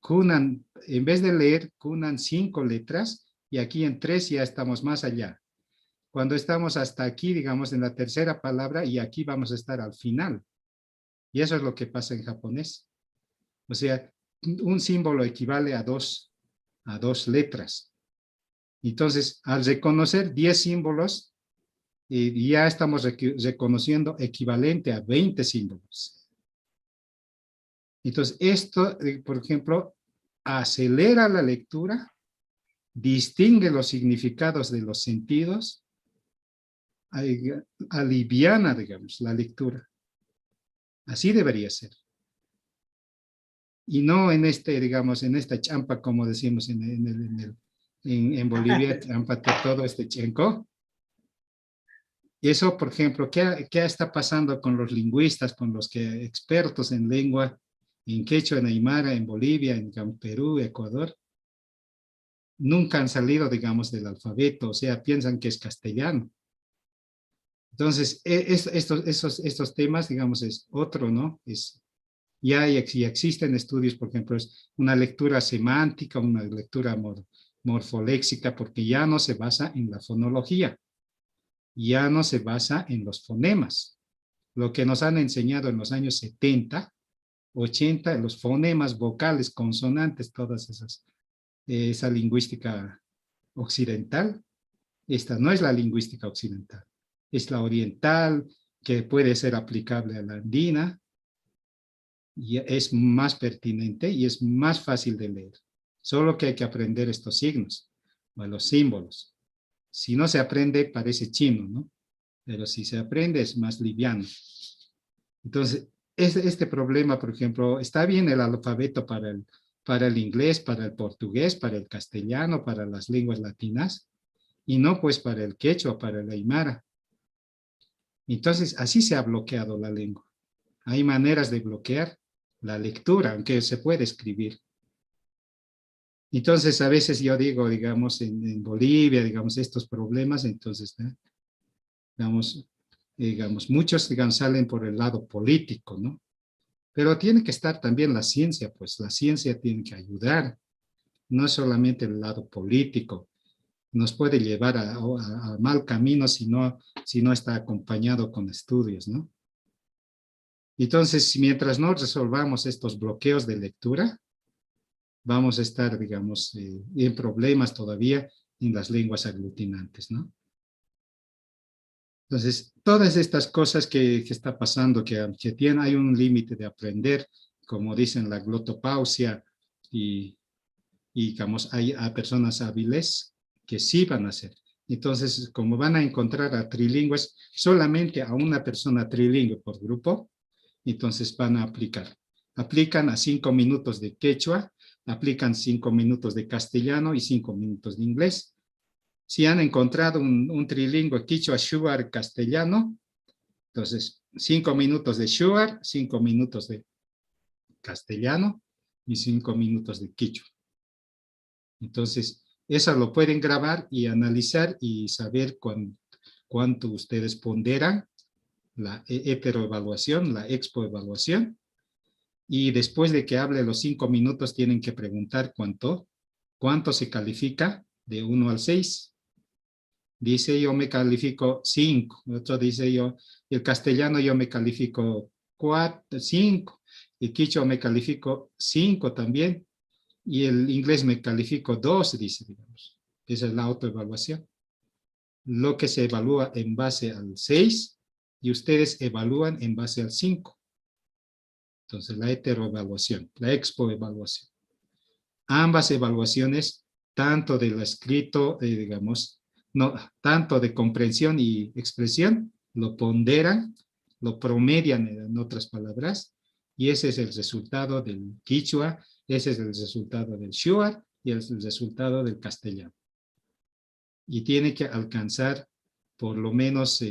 Kunan, en vez de leer, kunan 5 letras y aquí en 3 ya estamos más allá. Cuando estamos hasta aquí, digamos en la tercera palabra y aquí vamos a estar al final. Y eso es lo que pasa en japonés. O sea, un símbolo equivale a dos letras. Entonces, al reconocer 10 símbolos, ya estamos reconociendo equivalente a 20 símbolos. Entonces, esto, por ejemplo, acelera la lectura, distingue los significados de los sentidos, aliviana, digamos, la lectura. Así debería ser. Y no en digamos, en esta champa, como decimos en Bolivia, champa todo este chenco. Eso, por ejemplo, ¿qué está pasando con los lingüistas, con los expertos en lengua, en quechua, en aymara, en Bolivia, en Perú, Ecuador? Nunca han salido, digamos, del alfabeto, o sea, piensan que es castellano. Entonces, estos temas, digamos, es otro, ¿no? Ya existen estudios, por ejemplo, es una lectura semántica, una lectura morfoléxica, porque ya no se basa en la fonología, ya no se basa en los fonemas. Lo que nos han enseñado en los años 70, 80, los fonemas, vocales, consonantes, todas esa lingüística occidental, esta no es la lingüística occidental. Es la oriental, que puede ser aplicable a la andina, y es más pertinente y es más fácil de leer. Solo que hay que aprender estos signos, o los símbolos. Si no se aprende, parece chino, ¿no? Pero si se aprende, es más liviano. Entonces, este problema, por ejemplo, está bien el alfabeto para el inglés, para el portugués, para el castellano, para las lenguas latinas, y no pues para el quechua, para el aymara. Entonces, así se ha bloqueado la lengua. Hay maneras de bloquear la lectura, aunque se puede escribir. Entonces, a veces yo digo, digamos, en Bolivia, digamos, estos problemas, entonces, digamos, muchos, digamos, salen por el lado político, ¿no? Pero tiene que estar también la ciencia, pues la ciencia tiene que ayudar, no solamente el lado político. Nos puede llevar a mal camino si no está acompañado con estudios, ¿no? Entonces, mientras no resolvamos estos bloqueos de lectura, vamos a estar, digamos, en problemas todavía en las lenguas aglutinantes, ¿no? Entonces, todas estas cosas que está pasando, que hay un límite de aprender, como dicen la glotopausia, y digamos, hay personas hábiles que sí van a hacer. Entonces, como van a encontrar a trilingües, solamente a una persona trilingüe por grupo, entonces van a aplicar. Aplican a 5 minutos de quechua, aplican 5 minutos de castellano y 5 minutos de inglés. Si han encontrado un trilingüe quichua, shuar, castellano, entonces 5 minutos de shuar, 5 minutos de castellano y 5 minutos de quichua. Entonces, eso lo pueden grabar y analizar y saber cuánto ustedes ponderan la heteroevaluación, la expoevaluación. Y después de que hable los 5 minutos, tienen que preguntar cuánto se califica de 1 al 6. Dice, yo me califico 5. Otro dice, el castellano yo me califico 4, 5. El quichua me califico 5 también. Y el inglés me califico 2, dice, digamos. Esa es la autoevaluación. Lo que se evalúa en base al 6 y ustedes evalúan en base al 5. Entonces, la heteroevaluación, la expoevaluación. Ambas evaluaciones, tanto del escrito, digamos, no, tanto de comprensión y expresión, lo ponderan, lo promedian en otras palabras, y ese es el resultado del quichua, ese es el resultado del shuar y el resultado del castellano. Y tiene que alcanzar, por lo menos,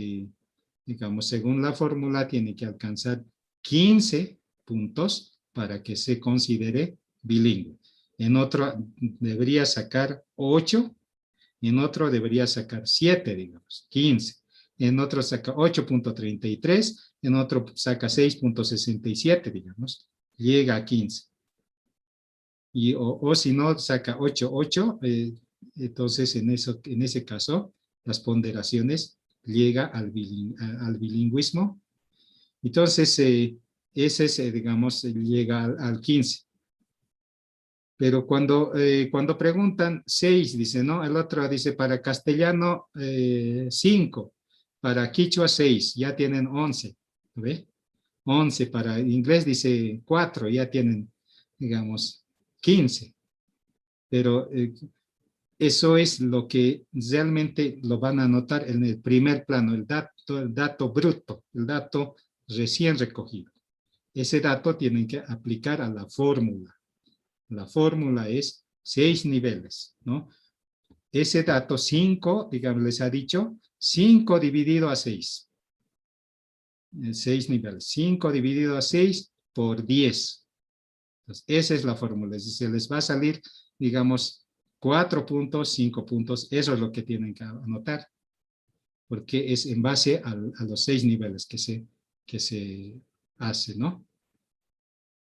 digamos, según la fórmula, tiene que alcanzar 15 puntos para que se considere bilingüe. En otro debería sacar 8, en otro debería sacar 7, digamos, 15. En otro saca 8.33, en otro saca 6.67, digamos, llega a 15. O si no, saca 8, entonces en ese caso, las ponderaciones llega al bilingüismo. Entonces, ese es, digamos, llega al 15. Pero cuando preguntan 6, dice, ¿no? El otro dice para castellano 5, para quichua 6, ya tienen 11, ¿ve? 11, para inglés dice 4, ya tienen, digamos, 15. Pero eso es lo que realmente lo van a notar en el primer plano, el dato bruto, el dato recién recogido. Ese dato tienen que aplicar a la fórmula. La fórmula es 6 niveles, ¿no? Ese dato 5, digamos, les ha dicho, 5 dividido a 6. 6 niveles. 5 dividido a 6 por 10. Entonces, esa es la fórmula. Se les va a salir, digamos, 4 puntos, 5 puntos. Eso es lo que tienen que anotar. Porque es en base a los 6 niveles que se hace, ¿no?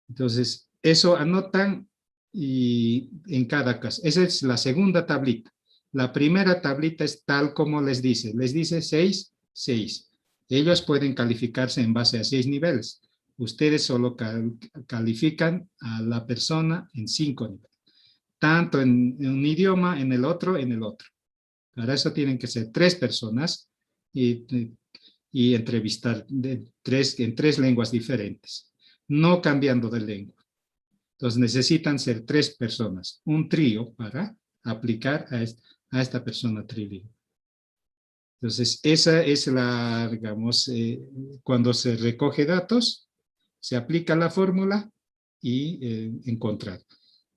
Entonces, eso anotan y en cada caso. Esa es la segunda tablita. La primera tablita es tal como les dice. Les dice 6, 6. Ellos pueden calificarse en base a 6 niveles. Ustedes solo califican a la persona en 5 niveles. Tanto en un idioma, en el otro, en el otro. Para eso tienen que ser 3 personas y entrevistar en 3 lenguas diferentes. No cambiando de lengua. Entonces necesitan ser 3 personas, un trío para aplicar a esta persona trilingüe. Entonces esa es la, digamos, cuando se recoge datos, se aplica la fórmula y encontrar.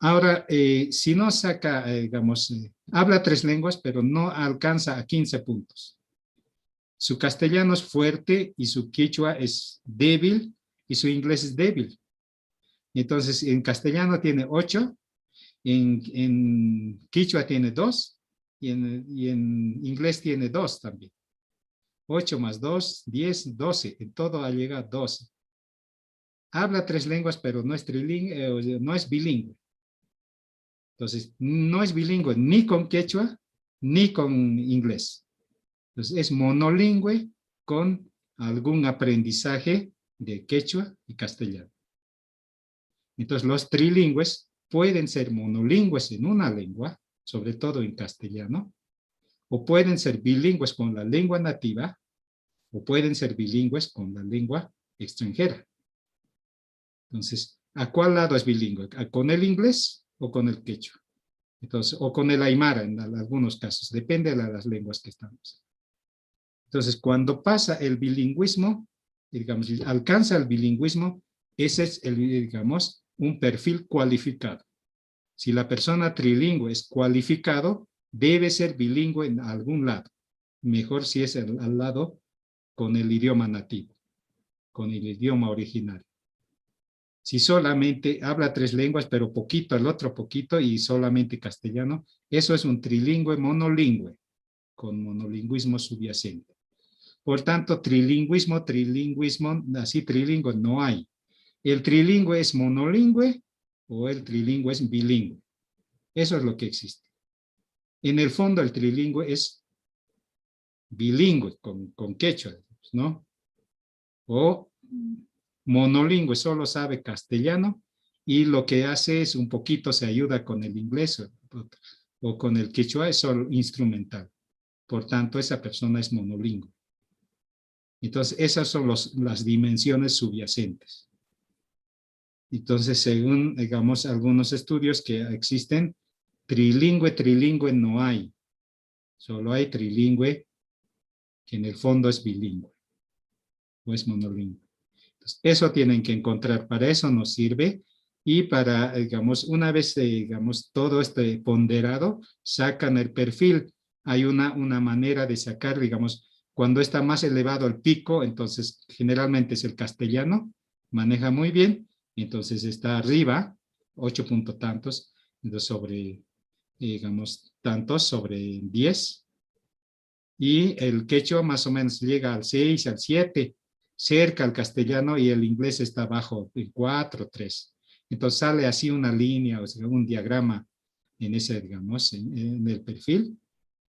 Ahora, si no saca, digamos, habla 3 lenguas, pero no alcanza a 15 puntos. Su castellano es fuerte y su quichua es débil y su inglés es débil. Entonces, en castellano tiene 8, en quichua tiene 2 y en inglés tiene 2 también. 8 más 2, 10, 12. En todo ha llegado a 12. Habla 3 lenguas, pero no es trilingüe, no es bilingüe. Entonces, no es bilingüe ni con quechua ni con inglés. Entonces, es monolingüe con algún aprendizaje de quechua y castellano. Entonces, los trilingües pueden ser monolingües en una lengua, sobre todo en castellano, o pueden ser bilingües con la lengua nativa, o pueden ser bilingües con la lengua extranjera. Entonces, ¿a cuál lado es bilingüe? ¿Con el inglés o con el quechua? Entonces, o con el aymara en algunos casos, depende de las lenguas que estamos. Entonces, cuando pasa el bilingüismo, digamos, alcanza el bilingüismo, ese es, digamos, un perfil cualificado. Si la persona trilingüe es cualificado, debe ser bilingüe en algún lado. Mejor si es al lado con el idioma nativo, con el idioma original. Si solamente habla 3 lenguas, pero poquito, el otro poquito y solamente castellano, eso es un trilingüe monolingüe, con monolingüismo subyacente. Por tanto, trilingüismo, así trilingüe no hay. El trilingüe es monolingüe o el trilingüe es bilingüe. Eso es lo que existe. En el fondo, el trilingüe es bilingüe, con quechua, ¿no? O monolingüe, solo sabe castellano y lo que hace es un poquito se ayuda con el inglés o con el quechua, es solo instrumental. Por tanto, esa persona es monolingüe. Entonces, esas son las dimensiones subyacentes. Entonces, según, digamos, algunos estudios que existen, trilingüe no hay. Solo hay trilingüe que en el fondo es bilingüe o es monolingüe. Entonces, eso tienen que encontrar, para eso nos sirve y para, digamos, una vez, digamos, todo este ponderado, sacan el perfil. Hay una manera de sacar, digamos, cuando está más elevado el pico, entonces generalmente es el castellano, maneja muy bien, entonces está arriba, 8 puntos tantos, entonces sobre, digamos, tantos sobre 10. Y el quechua más o menos llega al 6, al 7, cerca al castellano, y el inglés está abajo, en 4, 3. Entonces sale así una línea, o sea, un diagrama en ese, digamos, en el perfil,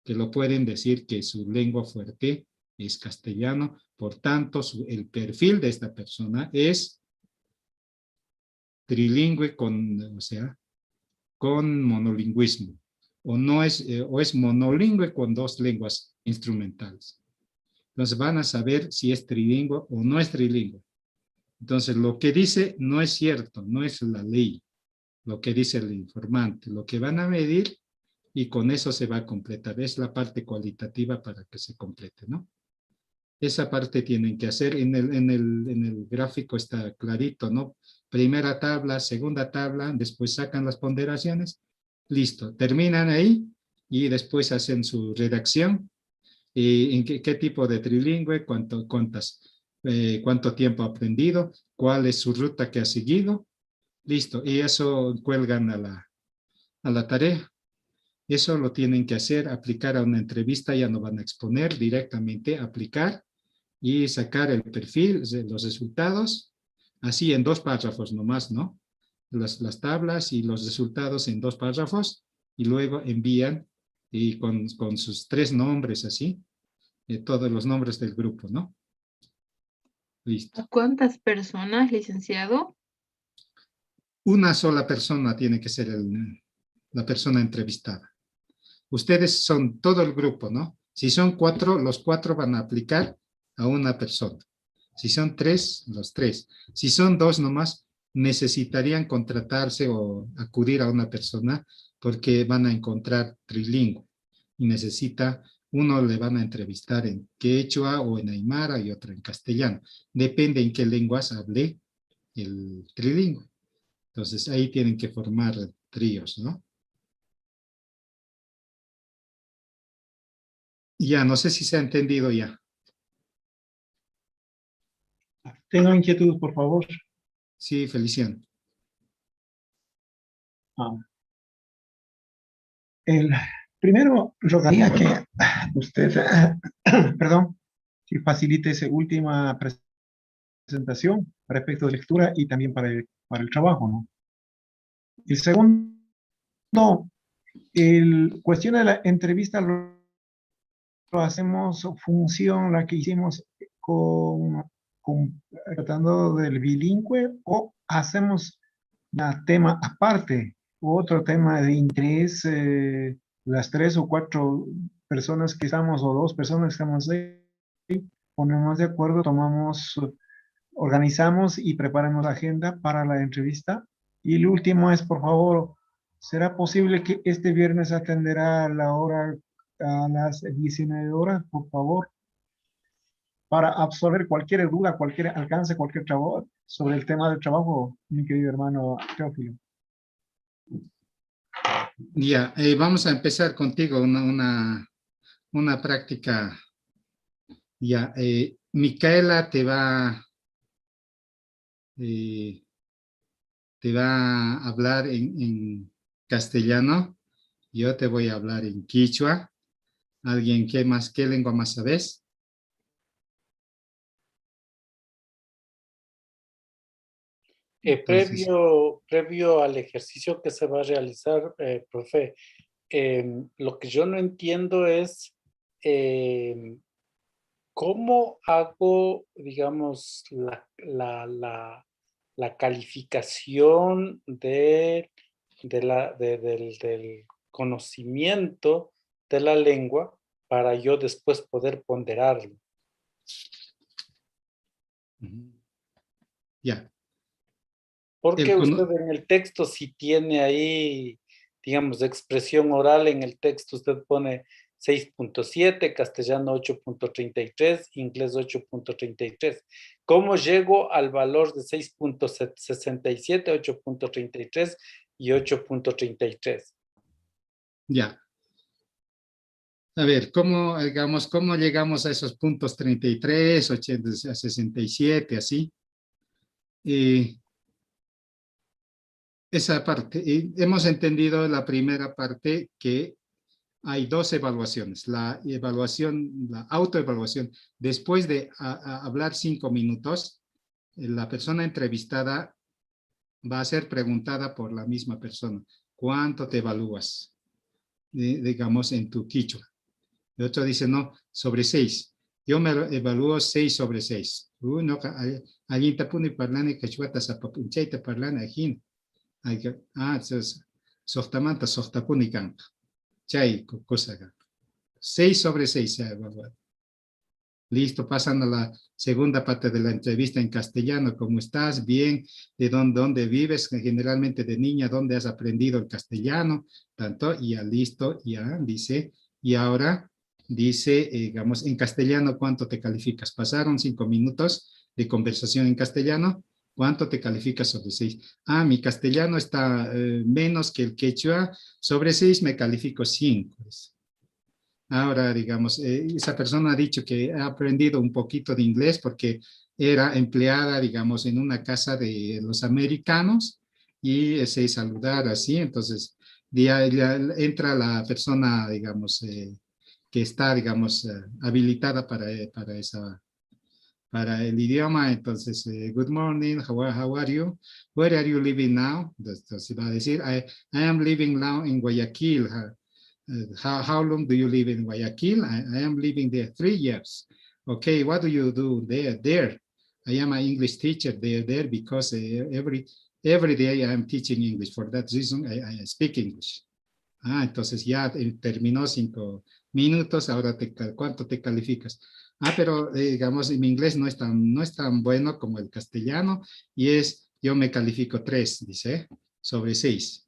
que lo pueden decir que su lengua fuerte es castellano, por tanto, el perfil de esta persona es trilingüe o sea, con monolingüismo, o es monolingüe con 2 lenguas instrumentales. Entonces van a saber si es trilingüe o no es trilingüe. Entonces lo que dice no es cierto, no es la ley, lo que dice el informante, lo que van a medir y con eso se va a completar. Es la parte cualitativa para que se complete, ¿no? Esa parte tienen que hacer, en el gráfico está clarito, ¿no? Primera tabla, segunda tabla, después sacan las ponderaciones, listo, terminan ahí y después hacen su redacción. Y en qué tipo de trilingüe, cuánto tiempo ha aprendido, cuál es su ruta que ha seguido, listo, y eso cuelgan a la tarea. Eso lo tienen que hacer, aplicar a una entrevista, ya no van a exponer directamente, aplicar y sacar el perfil, los resultados, así en 2 párrafos nomás, ¿no? Las tablas y los resultados en 2 párrafos y luego envían y con sus 3 nombres así, todos los nombres del grupo, ¿no? Listo. ¿Cuántas personas, licenciado? Una sola persona tiene que ser la persona entrevistada. Ustedes son todo el grupo, ¿no? Si son 4, los 4 van a aplicar a una persona. Si son 3, los 3. Si son 2 nomás, necesitarían contratarse o acudir a una persona porque van a encontrar trilingüe. Y uno le van a entrevistar en quechua o en aymara y otro en castellano. Depende en qué lenguas hable el trilingüe. Entonces ahí tienen que formar tríos, ¿no? Ya, no sé si se ha entendido ya. Tengo inquietud, por favor. Sí, Feliciano. Primero, rogaría que usted, perdón, que facilite esa última presentación respecto de lectura y también para el trabajo, ¿no? El segundo, cuestión de la entrevista lo hacemos función la que hicimos tratando del bilingüe, o hacemos un tema aparte, otro tema de interés, las 3 o 4 personas que estamos, o 2 personas que estamos ahí, ponemos de acuerdo, organizamos y preparamos la agenda para la entrevista. Y el último es, por favor, ¿Será posible que este viernes atenderá a la hora, a las 19 horas, por favor? Para absorber cualquier duda, cualquier alcance, cualquier trabajo sobre el tema del trabajo, mi querido hermano Teófilo. Ya, vamos a empezar contigo una práctica. Ya, Micaela te va a hablar en castellano. Yo te voy a hablar en quichua. ¿Alguien qué lengua más sabes? Entonces, Previo al ejercicio que se va a realizar, profe, lo que yo no entiendo es cómo hago, digamos, la calificación del conocimiento de la lengua para yo después poder ponderarlo. ya. Porque usted en el texto, si tiene ahí, digamos, expresión oral, en el texto usted pone 6.7, castellano 8.33, inglés 8.33. ¿Cómo llego al valor de 6.67, 8.33 y 8.33? Ya. A ver, ¿cómo llegamos a esos puntos 33, 80, 67, así? Esa parte, hemos entendido la primera parte que hay dos evaluaciones, la autoevaluación. Después de hablar 5 minutos, la persona entrevistada va a ser preguntada por la misma persona. ¿Cuánto te evalúas? Digamos, en tu quichua. El otro dice, no, sobre 6. Yo me evalúo 6 sobre 6. No, allí te pone parlane quechua, zapapunche te parlane aquí. Softamanta, softapunican. Chay, cosa. 6 sobre 6 se ha evaluado. Listo, pasan a la segunda parte de la entrevista en castellano. ¿Cómo estás? Bien. ¿De dónde vives? Generalmente de niña, ¿dónde has aprendido el castellano? Tanto, ya listo, ya dice. Y ahora dice, digamos, en castellano, ¿cuánto te calificas? Pasaron 5 minutos de conversación en castellano. ¿Cuánto te calificas sobre 6? Mi castellano está menos que el quechua. Sobre 6 me califico 5. Ahora, digamos, esa persona ha dicho que ha aprendido un poquito de inglés porque era empleada, digamos, en una casa de los americanos y se saludar así. Entonces, ya entra la persona, digamos, que está, digamos, habilitada para el idioma. Entonces, good morning, how are you? Where are you living now? Entonces va a decir, I am living now in Guayaquil. How long do you live in Guayaquil? I am living there 3 years. Okay, what do you do there? There, I am an English teacher there because every day I am teaching English. For that reason, I speak English. Entonces ya terminó 5 minutos. Ahora, ¿cuánto te calificas? Pero digamos, mi inglés no es tan bueno como el castellano y yo me califico 3, dice, sobre 6.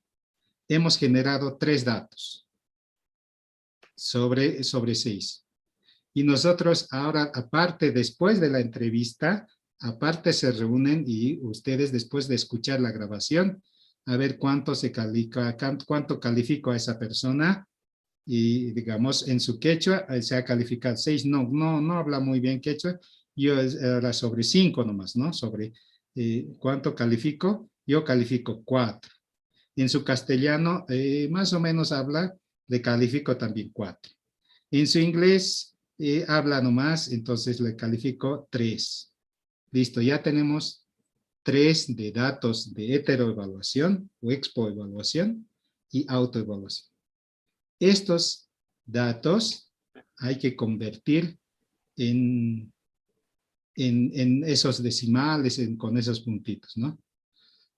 Hemos generado 3 datos sobre 6. Y nosotros ahora, aparte, después de la entrevista, aparte se reúnen y ustedes después de escuchar la grabación, a ver cuánto califico a esa persona. Y digamos, en su quechua se ha calificado 6, no habla muy bien quechua, yo era sobre 5 nomás, ¿no? Sobre cuánto califico, yo califico 4. En su castellano, más o menos habla, le califico también 4. En su inglés, habla nomás, entonces le califico 3. Listo, ya tenemos 3 de datos de heteroevaluación o expoevaluación y autoevaluación. Estos datos hay que convertir en esos decimales, con esos puntitos, ¿no?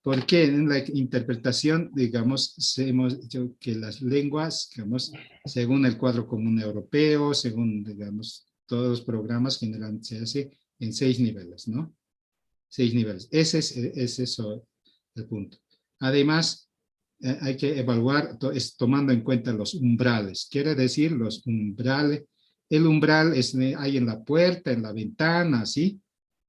Porque en la interpretación, digamos, hemos dicho que las lenguas, digamos, según el cuadro común europeo, según, digamos, todos los programas generalmente se hace en 6 niveles, ¿no? 6 niveles. Ese es eso, el punto. Además, hay que evaluar tomando en cuenta los umbrales. Quiere decir los umbrales. El umbral hay en la puerta, en la ventana, ¿sí?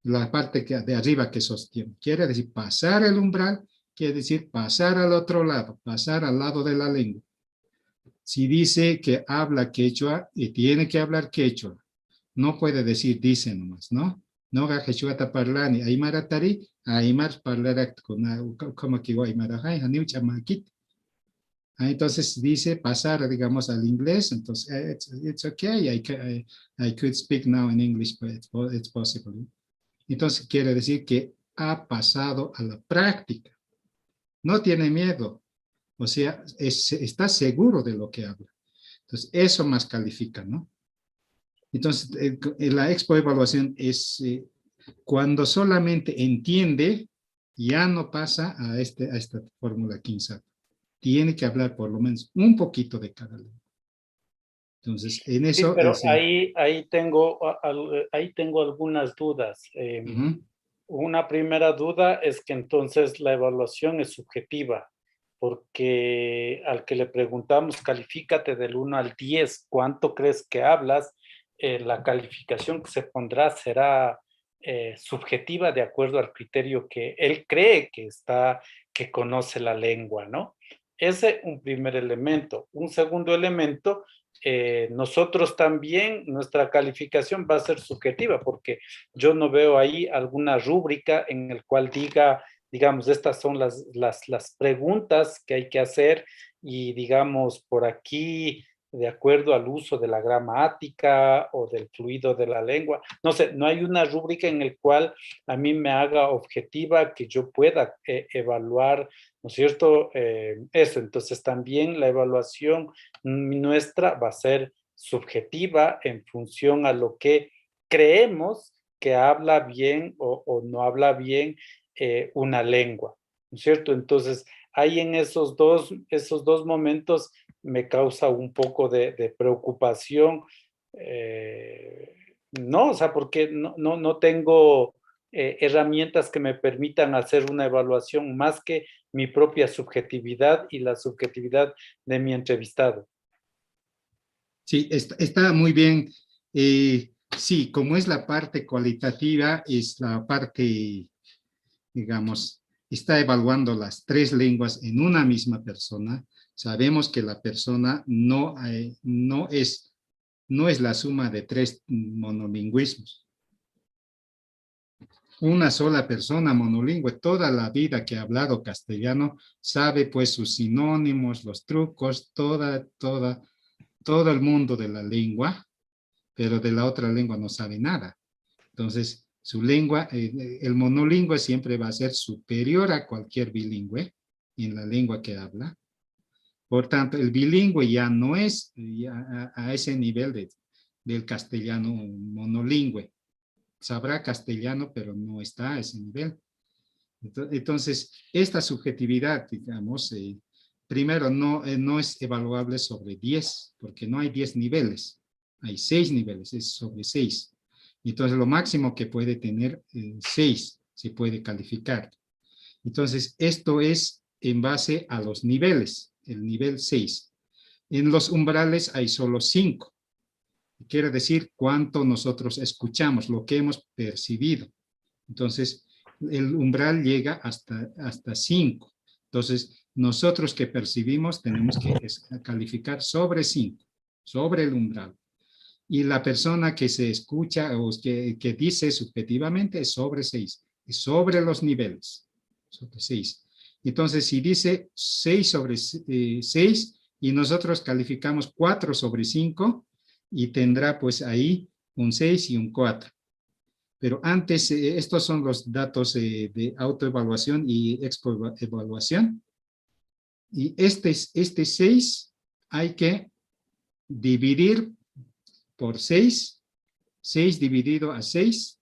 La parte de arriba que sostiene. Quiere decir pasar el umbral, quiere decir pasar al otro lado, pasar al lado de la lengua. Si dice que habla quechua y tiene que hablar quechua, no puede decir dice nomás, ¿no? No ga quechua ta parlani, aymara tari, aymar parlarak como que aymara hay, haniu chamakit. Entonces dice pasar, digamos, al inglés, entonces it's okay, I could speak now in English, but it's possible. Entonces quiere decir que ha pasado a la práctica. No tiene miedo. O sea, está seguro de lo que habla. Entonces, eso más califica, ¿no? Entonces, la expoevaluación es cuando solamente entiende, ya no pasa a esta fórmula 15. Tiene que hablar por lo menos un poquito de cada lengua. Entonces, en eso... Sí, pero ahí tengo algunas dudas. Una primera duda es que entonces la evaluación es subjetiva, porque al que le preguntamos, califícate del 1 al 10, ¿cuánto crees que hablas? La calificación que se pondrá será subjetiva de acuerdo al criterio que él cree que conoce la lengua, ¿no? Ese un primer elemento. Un segundo elemento, nosotros también, nuestra calificación va a ser subjetiva, porque yo no veo ahí alguna rúbrica en el cual diga, digamos, estas son las preguntas que hay que hacer y, digamos, por aquí, de acuerdo al uso de la gramática o del fluido de la lengua. No sé, no hay una rúbrica en el cual a mí me haga objetiva que yo pueda evaluar, ¿no es cierto? Eso, entonces también la evaluación nuestra va a ser subjetiva en función a lo que creemos que habla bien o no habla bien una lengua, ¿no es cierto? Entonces, ahí en esos dos momentos me causa un poco de preocupación, no, o sea, porque no tengo herramientas que me permitan hacer una evaluación más que mi propia subjetividad y la subjetividad de mi entrevistado. Sí, está muy bien. Sí, como es la parte cualitativa, es la parte, digamos, está evaluando las 3 lenguas en una misma persona. Sabemos que la persona no es la suma de 3 monolingüismos. Una sola persona monolingüe, toda la vida que ha hablado castellano, sabe pues sus sinónimos, los trucos, todo el mundo de la lengua, pero de la otra lengua no sabe nada. Entonces, su lengua, el monolingüe siempre va a ser superior a cualquier bilingüe en la lengua que habla. Por tanto, el bilingüe ya no es a ese nivel del castellano monolingüe. Sabrá castellano, pero no está a ese nivel. Entonces, esta subjetividad, digamos, primero no es evaluable sobre 10, porque no hay 10 niveles. Hay 6 niveles, es sobre 6. Entonces, lo máximo que puede tener 6 se puede calificar. Entonces, esto es en base a los niveles, el nivel 6. En los umbrales hay solo 5. Quiere decir cuánto nosotros escuchamos, lo que hemos percibido. Entonces, el umbral llega hasta 5. Entonces, nosotros que percibimos tenemos que calificar sobre 5, sobre el umbral. Y la persona que se escucha o que dice subjetivamente es sobre 6, es sobre los niveles, sobre 6. Entonces, si dice 6 sobre 6 y nosotros calificamos 4 sobre 5, y tendrá pues ahí un 6 y un 4. Pero antes, estos son los datos de autoevaluación y expoevaluación. Y este 6 hay que dividir por 6. 6 dividido a 6.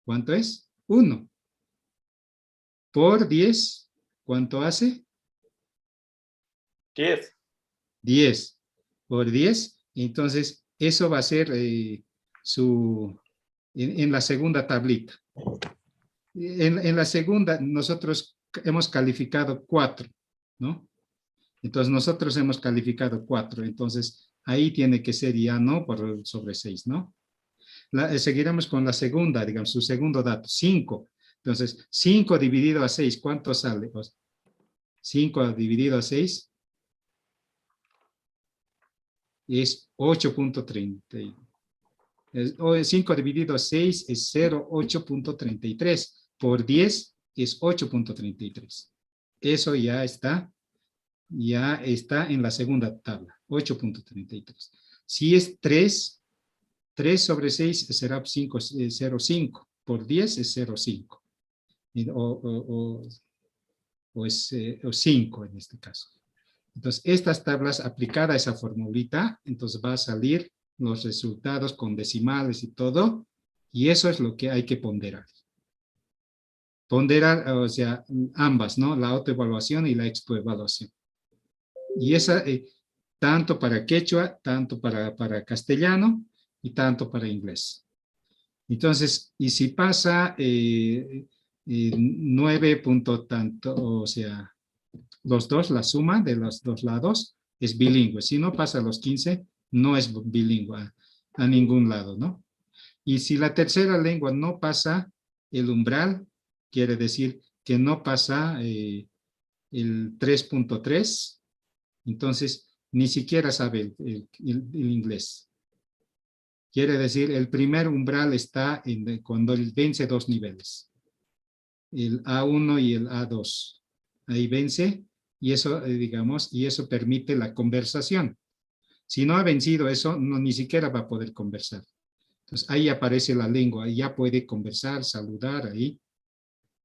¿Cuánto es? 1. Por 10, ¿cuánto hace? 10. 10. Por 10. Entonces, eso va a ser en la segunda tablita. En la segunda, nosotros hemos calificado 4. ¿no? Entonces nosotros hemos calificado 4, entonces ahí tiene que ser ya no por sobre 6, ¿no? Seguiremos con la segunda, digamos, su segundo dato, 5. Entonces, 5 dividido a 6, ¿cuánto sale? Pues, 5 dividido a 6 es 8.30. 5 dividido a 6 es 0,8.33. Por 10 es 8.33. Eso ya está en la segunda tabla, 8.33. Si es 3 sobre 6 será 0,5. Por 10 es 0,5. O 5 en este caso. Entonces, estas tablas aplicadas a esa formulita, entonces va a salir los resultados con decimales y todo, y eso es lo que hay que ponderar. Ponderar, o sea, ambas, ¿no? La autoevaluación y la expoevaluación. Y esa, tanto para quechua, tanto para castellano y tanto para inglés. Entonces, y si pasa 9 punto tanto, o sea, los dos, la suma de los dos lados es bilingüe. Si no pasa los 15, no es bilingüe a ningún lado, ¿no? Y si la tercera lengua no pasa el umbral, quiere decir que no pasa el 3.3, entonces ni siquiera sabe el inglés. Quiere decir, el primer umbral está cuando vence 2 niveles. El A1 y el A2. Ahí vence y eso, digamos, y eso permite la conversación. Si no ha vencido eso, no, ni siquiera va a poder conversar. Entonces, ahí aparece la lengua, y ya puede conversar, saludar ahí.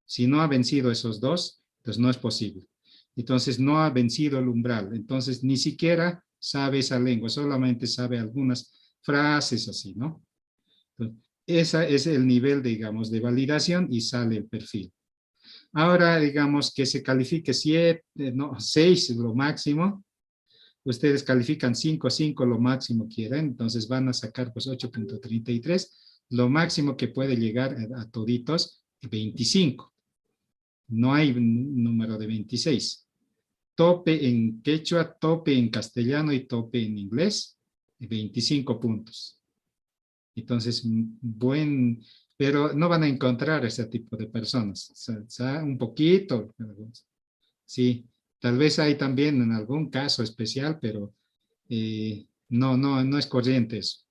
Si no ha vencido esos dos, pues no es posible. Entonces, no ha vencido el umbral. Entonces, ni siquiera sabe esa lengua, solamente sabe algunas frases así, ¿no? Entonces, ese es el nivel, digamos, de validación y sale el perfil. Ahora, digamos que se califique 7, no, 6 lo máximo. Ustedes califican 5, 5 lo máximo quieren, entonces van a sacar pues 8.33. Lo máximo que puede llegar a toditos, 25. No hay número de 26. Tope en quechua, tope en castellano y tope en inglés, 25 puntos. Entonces, pero no van a encontrar ese tipo de personas. O sea, un poquito, sí. Tal vez hay también en algún caso especial, pero no es corriente eso.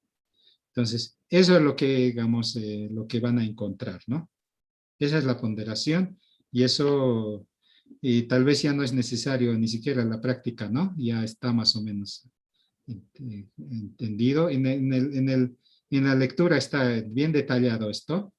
Entonces, eso es lo que, digamos, lo que van a encontrar, ¿no? Esa es la ponderación y eso tal vez ya no es necesario ni siquiera la práctica, ¿no? Ya está más o menos entendido. En la lectura está bien detallado esto.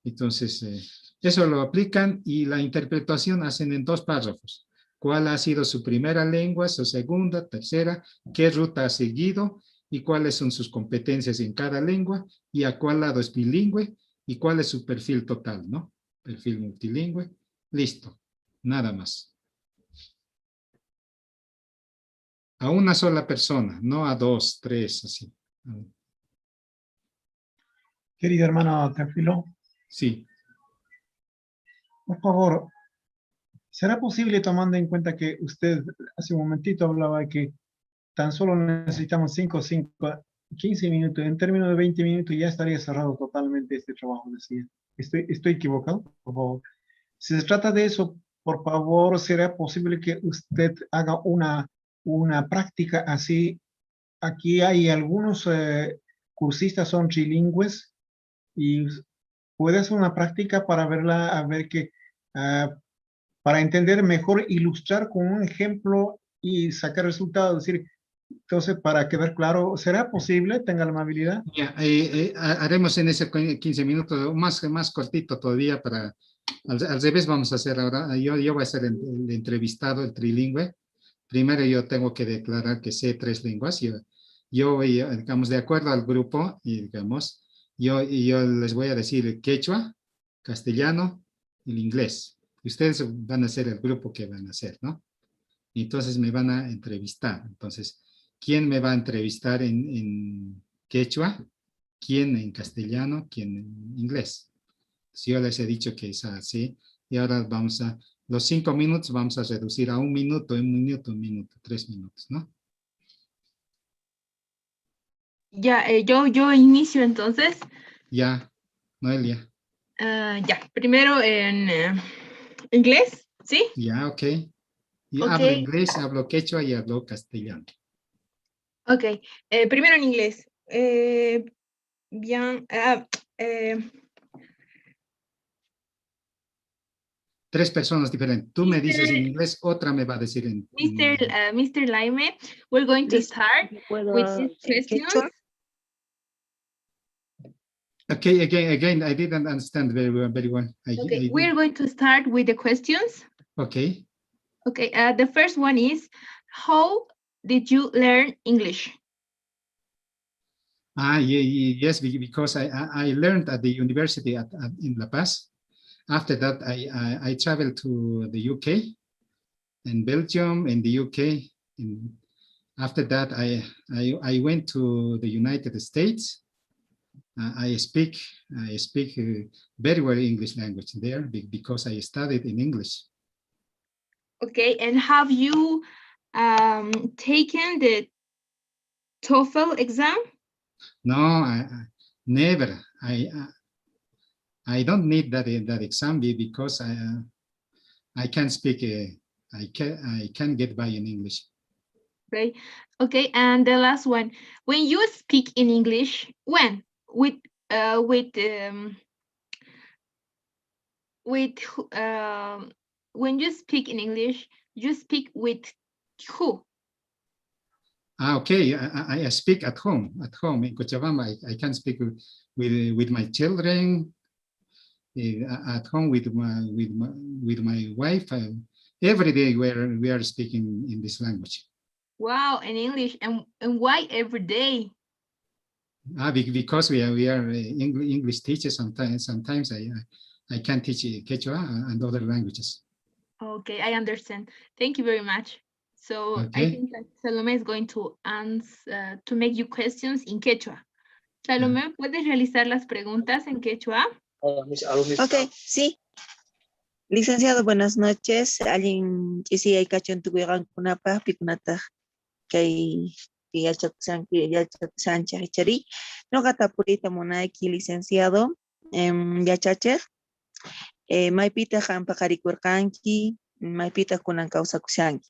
Entonces, eso lo aplican y la interpretación hacen en 2 párrafos. ¿Cuál ha sido su primera lengua, su segunda, tercera? ¿Qué ruta ha seguido? ¿Y cuáles son sus competencias en cada lengua? ¿Y a cuál lado es bilingüe? ¿Y cuál es su perfil total, no? Perfil multilingüe. Listo. Nada más. A una sola persona, no a 2, 3, así. Querido hermano Teófilo. Sí. Por favor, ¿será posible, tomando en cuenta que usted hace un momentito hablaba de que tan solo necesitamos 15 minutos, en términos de 20 minutos ya estaría cerrado totalmente este trabajo, decía? ¿Estoy equivocado? Por favor. Si se trata de eso, por favor, ¿será posible que usted haga una práctica así? Aquí hay algunos cursistas son trilingües y puede hacer una práctica para verla, a ver que, para entender mejor, ilustrar con un ejemplo y sacar resultados. Es decir, entonces, para quedar claro, ¿será posible? Tenga la amabilidad. Ya, haremos en ese 15 minutos, más cortito todavía para, al revés vamos a hacer ahora. Yo voy a ser el entrevistado, el trilingüe. Primero yo tengo que declarar que sé 3 lenguas. Yo digamos, de acuerdo al grupo, y digamos, yo les voy a decir el quechua, castellano y el inglés. Ustedes van a ser el grupo que van a hacer, ¿no? Y entonces me van a entrevistar. Entonces, ¿quién me va a entrevistar en quechua? ¿Quién en castellano? ¿Quién en inglés? Si yo les he dicho que es así, y ahora vamos a Los 5 minutos vamos a reducir a 1 minuto, 1 minuto, 1 minuto, 3 minutos, ¿no? Ya, yo inicio entonces. Ya, Noelia. Ya, primero en inglés, ¿sí? Ya, ok. Y Ok. hablo inglés, hablo quechua y hablo castellano. Ok, primero en inglés. Bien, Tres personas diferentes. Tú me dices en Mr. inglés, otra me va a decir en... Mr. Laime, we're going to start with these questions. Okay, again, I didn't understand very well. Okay, we're going to start with the questions. Okay. Okay, the first one is, how did you learn English? Yes, because I learned at the university in La Paz. After that, I traveled to the UK and Belgium and the UK. And after that, I went to the United States. I speak very well English language there because I studied in English. Okay, and have you taken the TOEFL exam? No, never. I don't need that exam because I can speak. I can get by in English. Right. Okay, and the last one. When you speak in English, when when you speak in English, you speak with who? Okay, I speak at home. At home in Cochabamba, I can speak with my children. At home with my wife. Every day we are speaking in this language. Wow, in English, and why every day? Because we are English teachers. Sometimes I can teach Quechua and other languages. Okay, I understand. Thank you very much. So Okay. I think that Salome is going to answer to make you questions in Quechua. Salome, ¿puedes realizar las preguntas en Quechua? Ok, sí. Licenciado, buenas noches. Alguien que sí hay cachón tuvieran una paz, picunata, que ya sancha chari. No gata purita mona aquí, licenciado. Ya chache. Maipita hampa karikurkanki, maipita kunan causa kusanki.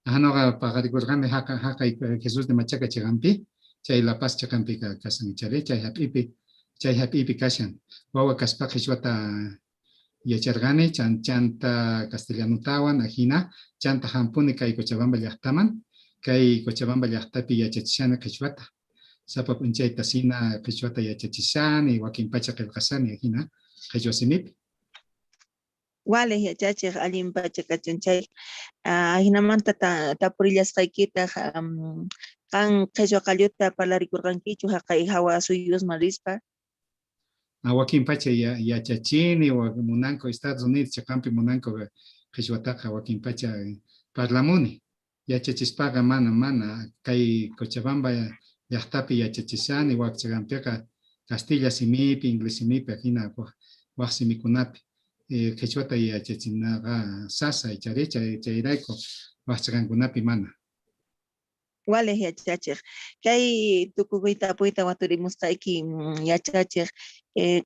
No pagarikurkame haka Jesús de Machaca Chigampi. Chay La Paz Chacampi kasan chare chay hapipi kashan. Wawa kaspa Quechuata yachargani chanta castellano tawan ajina chanta hampuni kay Cochabamba llaqtaman kay Cochabamba llaqtapi yachachishana Quechuata. Sapa punchay tasina Quechuata yachachishani wakin pacha qillqasani ajina Quechua simipi. Wale ya chache alin pacha kachunchay. Hinamanta tapurillas kaikita kan Quechua kalyuta palarikurkankichu haqay hawa suyos marispa. Joaquín Pacha yachachini o munanco Estados Unidos chacampi munanco Quechuataqa Joaquín Pacha parlamuni yachachispaqa mana kay Cochabamba llaqtapi yachachishani waqchagampiqa Castilla simipi inglés simipi hina waq simikunapi Quechuata yachachinaqa sasa chayrayku waqchagankunapi mana. Wale ya chache. Kay tukukuita puita waturimusqayki ya chache.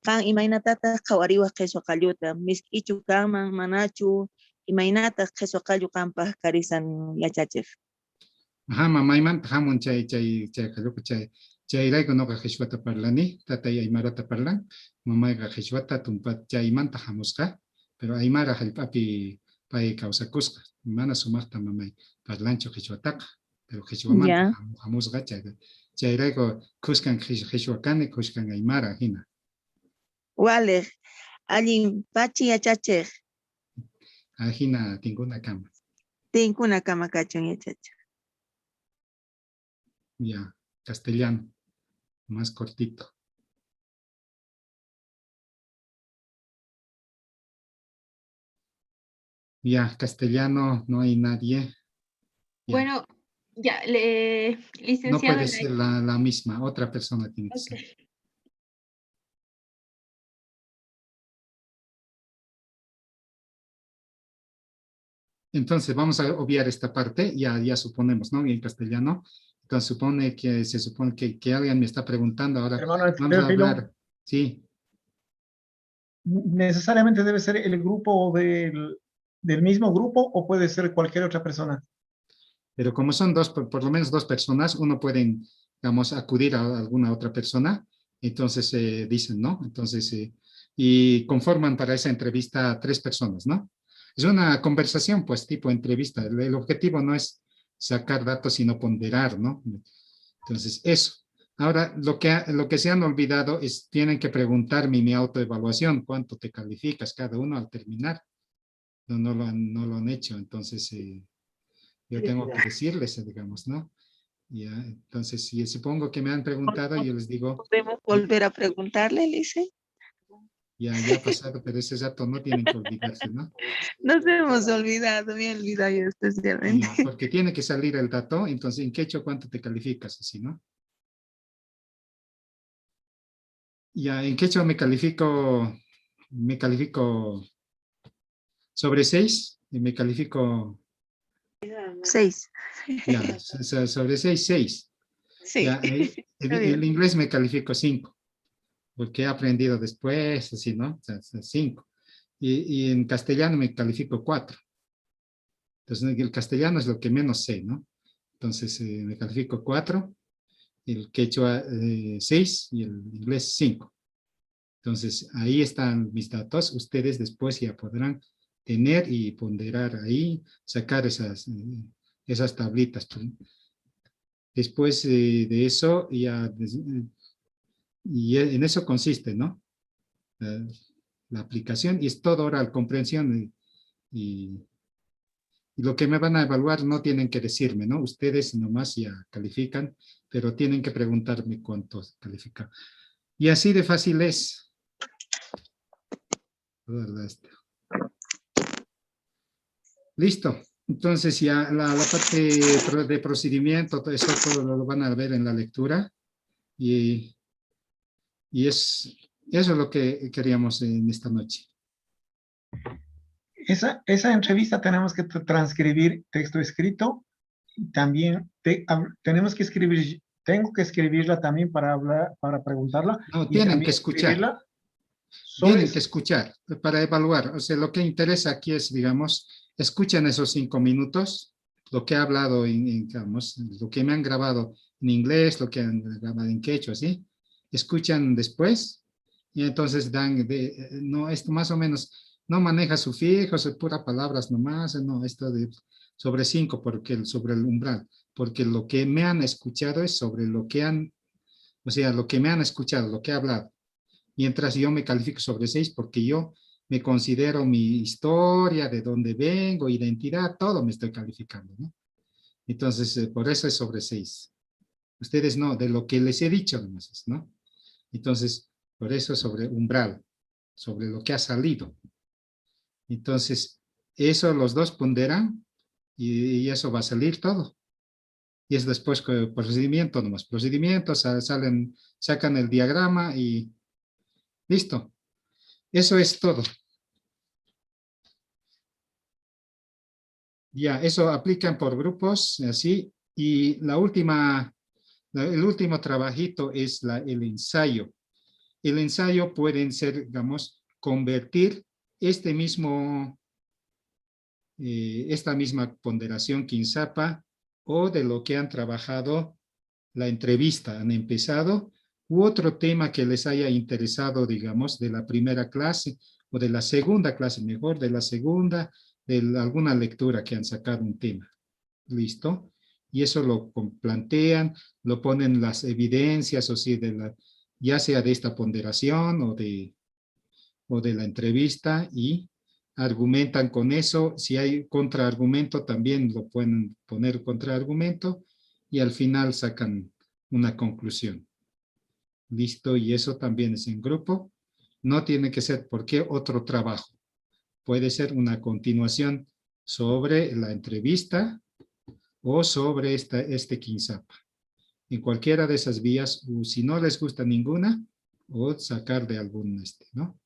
Kan imaynatata qhawariwa Quechua qalyuta. Misk'ichu kanman manachu imaynata Quechua qallu kanpaq karisan ya chache. Mamaymanta hamun chay qalluqa chayrayku noqa Quechuata parlani, tatay Aymarata parlan, mamayqa Quechuata tumpa chaymanta hamusqa, pero Aymara hallp'api pay kawsakusqa, mana sumaqta mamay parlanchu Quechuataqa, pero Quechuamanta hamusqa chayrayku kuskan Quechua kani, kuskan Aymara hina. Wale, allin pachi ya chache. Hina tinkuna kama. Tinkuna kama kachun ya chache. Ya, castellano, más cortito. Ya, castellano, no hay nadie. Ya. Bueno, ya, licenciado. No puede ser la misma, otra persona tiene que ser. Entonces vamos a obviar esta parte, ya suponemos, ¿no? En castellano. Entonces se supone que alguien me está preguntando ahora. Hermano Vamos a Teófilo, hablar. Sí, ¿necesariamente debe ser el grupo del mismo grupo o puede ser cualquier otra persona? pero como son dos, por lo menos dos personas, uno puede, digamos, acudir a alguna otra persona, entonces dicen, ¿no? Entonces, y conforman para esa entrevista 3 personas, ¿no? Es una conversación, pues, tipo entrevista. El objetivo no es sacar datos, sino ponderar, ¿no? Entonces, eso. Ahora, lo que se han olvidado es, tienen que preguntarme mi autoevaluación, cuánto te calificas cada uno al terminar. No lo han hecho, entonces yo tengo que decirles, digamos, ¿no? Ya, entonces, si supongo que me han preguntado, yo les digo, ¿Podemos volver a preguntarle, Lice? ya ha pasado, pero ese dato no tienen que olvidarse, ¿no? Nos hemos olvidado, me he olvidado yo especialmente. Ya, porque tiene que salir el dato, entonces, ¿en qué hecho cuánto te calificas? Así, ¿no? Ya, ¿en qué hecho me califico sobre 6? Y me califico 6. ya, sobre 6. Sí. Ya, el inglés me califico 5, porque he aprendido después, así, ¿no? O sea, 5. Y en castellano me califico 4. Entonces, el castellano es lo que menos sé, ¿no? Entonces, me califico 4, el quechua 6 y el inglés 5. Entonces, ahí están mis datos. Ustedes después ya podrán tener y ponderar ahí, sacar esas tablitas. Después de eso, y en eso consiste, ¿no? La aplicación, y es todo oral, comprensión, y lo que me van a evaluar no tienen que decirme, ¿no? Ustedes nomás ya califican, pero tienen que preguntarme cuánto califican. Y así de fácil es. Listo. Entonces ya la parte de procedimiento, todo eso todo lo van a ver en la lectura. Y eso es lo que queríamos en esta noche. Esa entrevista tenemos que transcribir texto escrito. Y también tenemos que escribir, tengo que escribirla también para hablar, para preguntarla. No, y tienen también que escuchar. Tienen que escuchar para evaluar. O sea, lo que interesa aquí es, digamos, escuchen esos 5 minutos, lo que he hablado, digamos, lo que me han grabado en inglés, lo que han grabado en quechua, ¿sí? Escuchan después y entonces dan, no, esto más o menos, no maneja sufijos, es pura palabras nomás, no, esto de sobre 5, sobre el umbral, porque lo que me han escuchado es sobre lo que o sea, lo que me han escuchado, lo que he hablado. Mientras yo me califico sobre 6 porque yo me considero mi historia, de dónde vengo, identidad, todo me estoy calificando, ¿no? Entonces, por eso es sobre 6. Ustedes no, de lo que les he dicho, ¿no? Entonces, por eso sobre umbral, sobre lo que ha salido. Entonces, eso los dos ponderan y eso va a salir todo. Y es después procedimiento nomás. Procedimientos, sacan el diagrama y listo. Eso es todo. Ya, eso aplican por grupos, así. Y el último trabajito es el ensayo. El ensayo pueden ser, digamos, convertir esta misma ponderación Quinzapa o de lo que han trabajado la entrevista, han empezado, u otro tema que les haya interesado, digamos, de la primera clase o de la segunda clase, mejor de la segunda, de alguna lectura que han sacado un tema. ¿Listo? Y eso lo plantean, lo ponen las evidencias, o sea, ya sea de esta ponderación o de la entrevista, y argumentan con eso. Si hay contraargumento, también lo pueden poner contraargumento y al final sacan una conclusión. Listo, y eso también es en grupo. No tiene que ser porque otro trabajo. Puede ser una continuación sobre la entrevista o sobre este Quinzapa. En cualquiera de esas vías, o si no les gusta ninguna, o sacar de algún ¿no?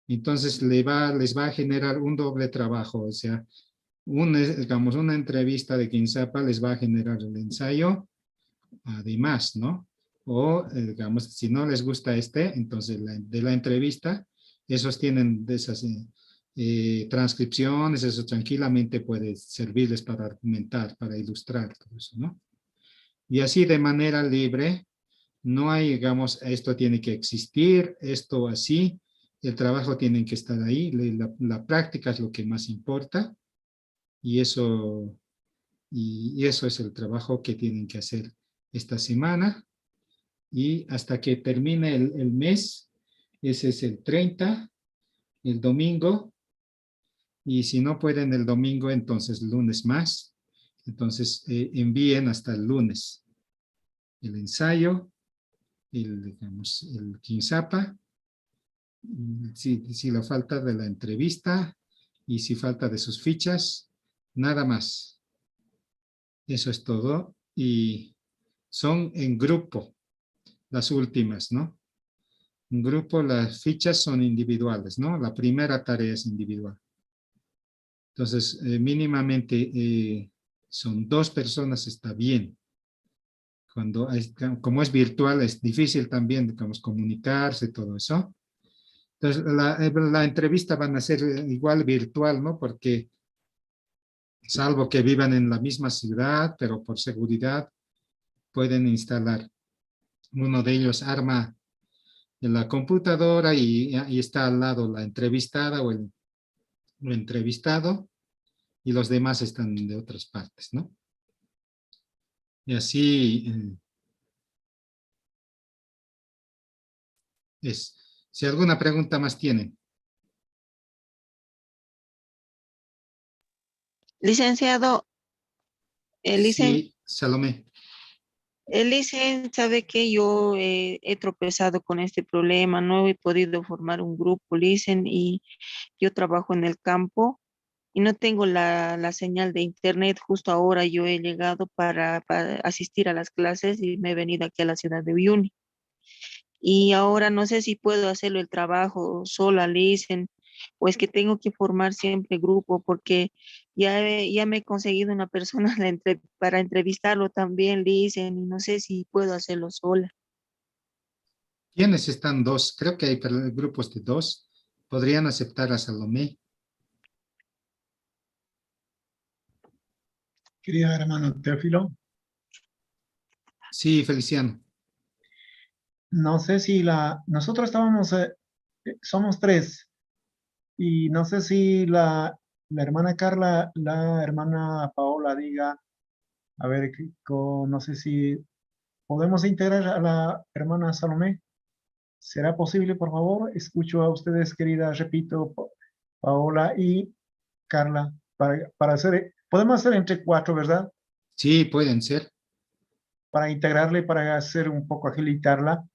Entonces les va a generar un doble trabajo, o sea, digamos, una entrevista de Quinzapa les va a generar el ensayo, además, ¿no? O, digamos, si no les gusta entonces de la entrevista, esos tienen de esas transcripciones, eso tranquilamente puede servirles para argumentar, para ilustrar todo eso, ¿no? Y así de manera libre, no hay, digamos, esto tiene que existir, esto así, el trabajo tiene que estar ahí, la práctica es lo que más importa, y eso es el trabajo que tienen que hacer esta semana, y hasta que termine el mes, ese es el 30, el domingo, y si no pueden el domingo, entonces lunes más, entonces envíen hasta el lunes el ensayo, digamos, el Quinzapa, si la falta de la entrevista y si falta de sus fichas, nada más. Eso es todo. Y son en grupo las últimas, ¿no? En grupo las fichas son individuales, ¿no? La primera tarea es individual. Entonces, mínimamente son 2 personas, está bien. Como es virtual, es difícil también, digamos, comunicarse, todo eso. Entonces, la entrevista van a ser igual virtual, ¿no? Porque salvo que vivan en la misma ciudad, pero por seguridad pueden instalar. Uno de ellos arma en la computadora y está al lado la entrevistada o el entrevistado y los demás están de otras partes, ¿no? Y así es. Si alguna pregunta más tienen. Licenciado, Sí, Salomé. Sabe que yo he tropezado con este problema, no he podido formar un grupo, y yo trabajo en el campo y no tengo la señal de internet. Justo ahora yo he llegado para asistir a las clases y me he venido aquí a la ciudad de Uyuni. Y ahora no sé si puedo hacerlo el trabajo sola, o es que tengo que formar siempre grupo, porque ya me he conseguido una persona para entrevistarlo también, y no sé si puedo hacerlo sola. ¿Quiénes están 2? Creo que hay grupos de 2. Podrían aceptar a Salomé. Querido hermano Teófilo. Sí, Feliciano. No sé si nosotros estábamos, somos 3, y no sé si la hermana Carla, la hermana Paola diga, a ver, no sé si podemos integrar a la hermana Salomé. ¿Será posible, por favor? Escucho a ustedes, querida, repito, Paola y Carla, para hacer, podemos hacer entre 4, ¿verdad? Sí, pueden ser. Para integrarle, para hacer un poco, agilitarla.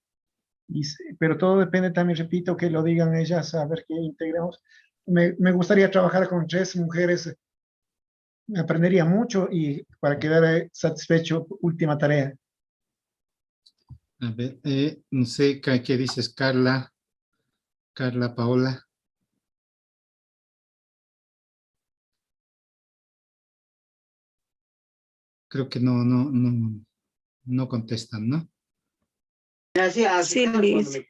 Pero todo depende también, repito, que lo digan ellas, a ver qué integremos. Me gustaría trabajar con 3 mujeres, me aprendería mucho y para quedar satisfecho, última tarea. A ver, no sé qué dices, Carla, Paola. Creo que no contestan, ¿no? Sí, Liz.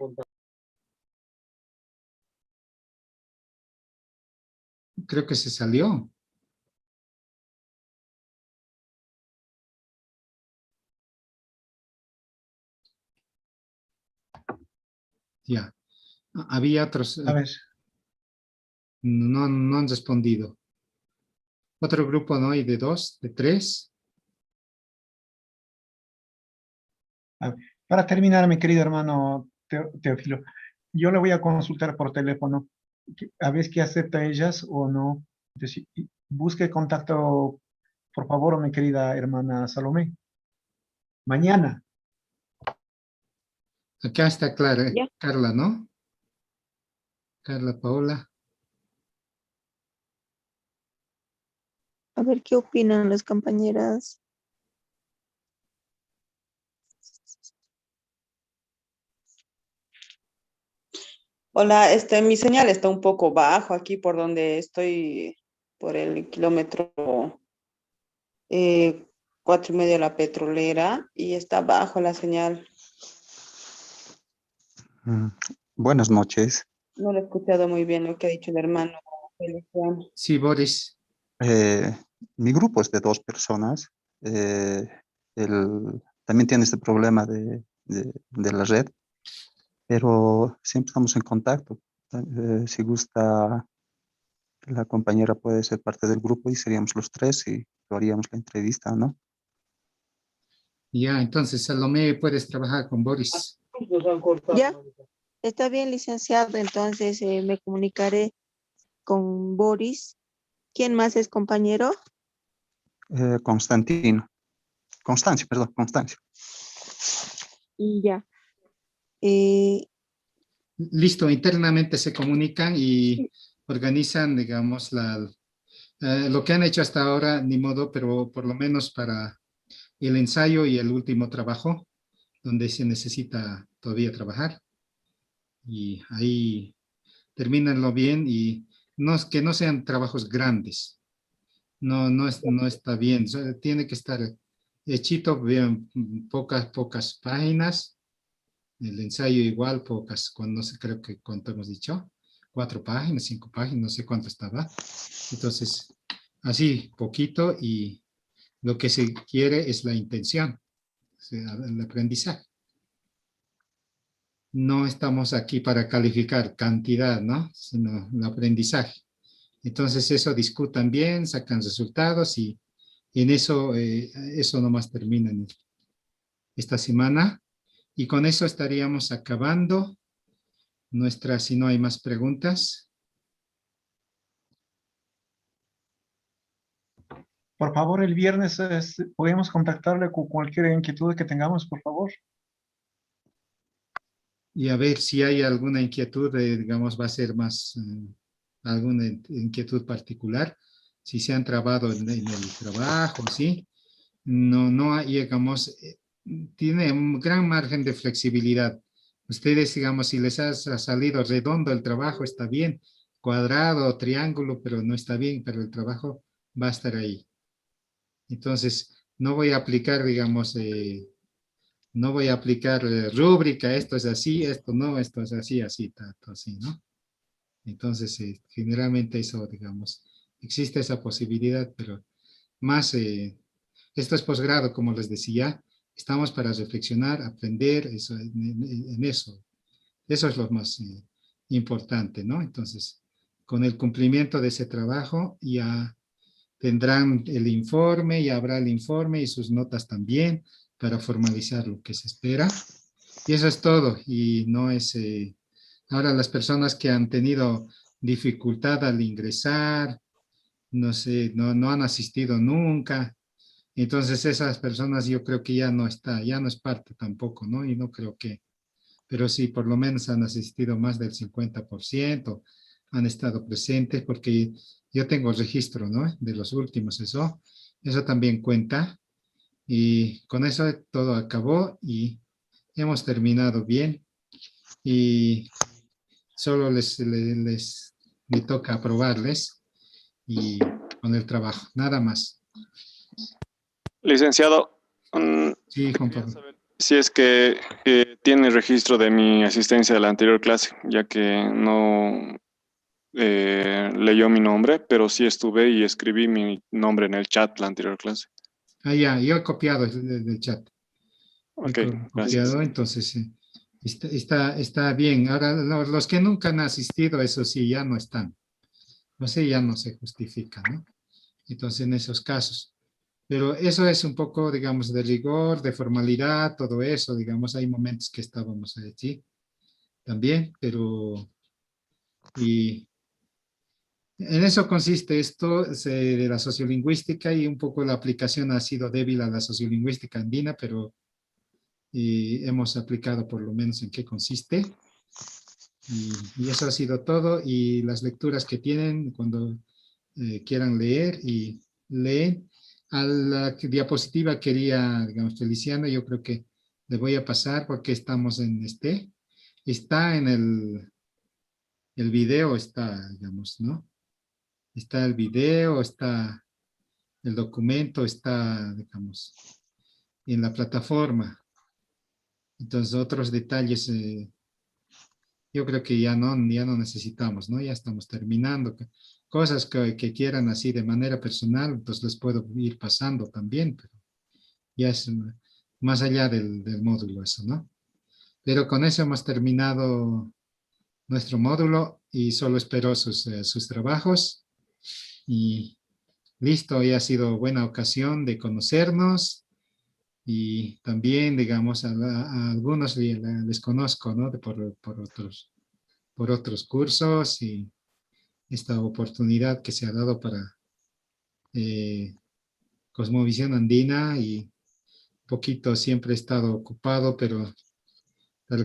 Creo que se salió. Ya. Había otros. A ver. No han respondido. Otro grupo, ¿no? ¿Y de 2, de 3? Para terminar, mi querido hermano Teófilo, yo le voy a consultar por teléfono, a ver qué acepta ellas o no. Entonces, busque contacto, por favor, mi querida hermana Salomé. Mañana. Acá está Clara, Carla, ¿no? Carla, Paola. A ver qué opinan las compañeras. Hola, mi señal está un poco bajo aquí por donde estoy por el kilómetro 4,5 de la petrolera y está bajo la señal. Buenas noches. No lo he escuchado muy bien lo que ha dicho el hermano Feliciano. Sí, Boris. Mi grupo es de 2 personas. También tiene este problema de la red, pero siempre estamos en contacto. Si gusta, la compañera puede ser parte del grupo y seríamos los 3 y lo haríamos la entrevista, ¿no? Ya, entonces, Salomé, puedes trabajar con Boris. Ya, está bien, licenciado. Entonces me comunicaré con Boris. ¿Quién más es compañero? Constancio, Constancio. Y ya. Listo, internamente se comunican y organizan, digamos, lo que han hecho hasta ahora, ni modo, pero por lo menos para el ensayo y el último trabajo, donde se necesita todavía trabajar. Y ahí termínenlo bien y que no sean trabajos grandes. No está bien. Tiene que estar hechito, bien, pocas páginas. El ensayo igual, pocas, no sé, creo que cuánto hemos dicho, 4 páginas, 5 páginas, no sé cuánto estaba. Entonces, así, poquito, y lo que se quiere es la intención, o sea, el aprendizaje. No estamos aquí para calificar cantidad, ¿no? Sino el aprendizaje. Entonces, eso discutan bien, sacan resultados y en eso nomás termina esta semana. Y con eso estaríamos acabando si no hay más preguntas. Por favor, el viernes podemos contactarle con cualquier inquietud que tengamos, por favor. Y a ver si hay alguna inquietud, digamos, va a ser más alguna inquietud particular. Si se han trabado en el trabajo, ¿sí? No hay, digamos, tiene un gran margen de flexibilidad. Ustedes, digamos, si les ha salido redondo el trabajo, está bien. Cuadrado, triángulo, pero no está bien, pero el trabajo va a estar ahí. Entonces, no voy a aplicar, digamos, no voy a aplicar rúbrica, esto es así, esto no, esto es así, así, tanto así, ¿no? Entonces, generalmente eso, digamos, existe esa posibilidad, pero más, esto es posgrado, como les decía, estamos para reflexionar, aprender, eso, en eso. Eso es lo más importante, ¿no? Entonces, con el cumplimiento de ese trabajo, ya tendrán el informe, y habrá el informe y sus notas también para formalizar lo que se espera. Y eso es todo. Y no es... ahora las personas que han tenido dificultad al ingresar, no sé, no han asistido nunca. Entonces esas personas yo creo que ya no es parte tampoco, ¿no? Y no creo que... Pero sí, por lo menos han asistido más del 50%, han estado presentes, porque yo tengo el registro, ¿no? De los últimos, eso también cuenta. Y con eso todo acabó y hemos terminado bien. Y solo me toca aprobarles y con el trabajo, nada más. Licenciado, sí, Juan Pablo. Si es que tiene registro de mi asistencia a la anterior clase, ya que no leyó mi nombre, pero sí estuve y escribí mi nombre en el chat la anterior clase. Ya, yo he copiado del chat. Ok, copiado, entonces está bien. Ahora, los que nunca han asistido, eso sí, ya no están. No sé, ya no se justifica, ¿no? Entonces, en esos casos. Pero eso es un poco, digamos, de rigor, de formalidad, todo eso, digamos, hay momentos que estábamos allí también, pero y en eso consiste esto de la sociolingüística, y un poco la aplicación ha sido débil a la sociolingüística andina, pero hemos aplicado por lo menos en qué consiste. Y eso ha sido todo, y las lecturas que tienen cuando quieran leer y leen. A la diapositiva quería, digamos, Feliciano, yo creo que le voy a pasar porque estamos está en el video, está, digamos, ¿no? está el video, está el documento, está, digamos, en la plataforma. Entonces, otros detalles, yo creo que ya no necesitamos, ¿no? Ya estamos terminando. Cosas que quieran así de manera personal, entonces les puedo ir pasando también, pero ya es más allá del módulo eso, ¿no? Pero con eso hemos terminado nuestro módulo y solo espero sus trabajos. Y listo, hoy ha sido buena ocasión de conocernos y también, digamos, a algunos les conozco, ¿no? Por otros cursos y esta oportunidad que se ha dado para Cosmovisión Andina y un poquito siempre he estado ocupado, pero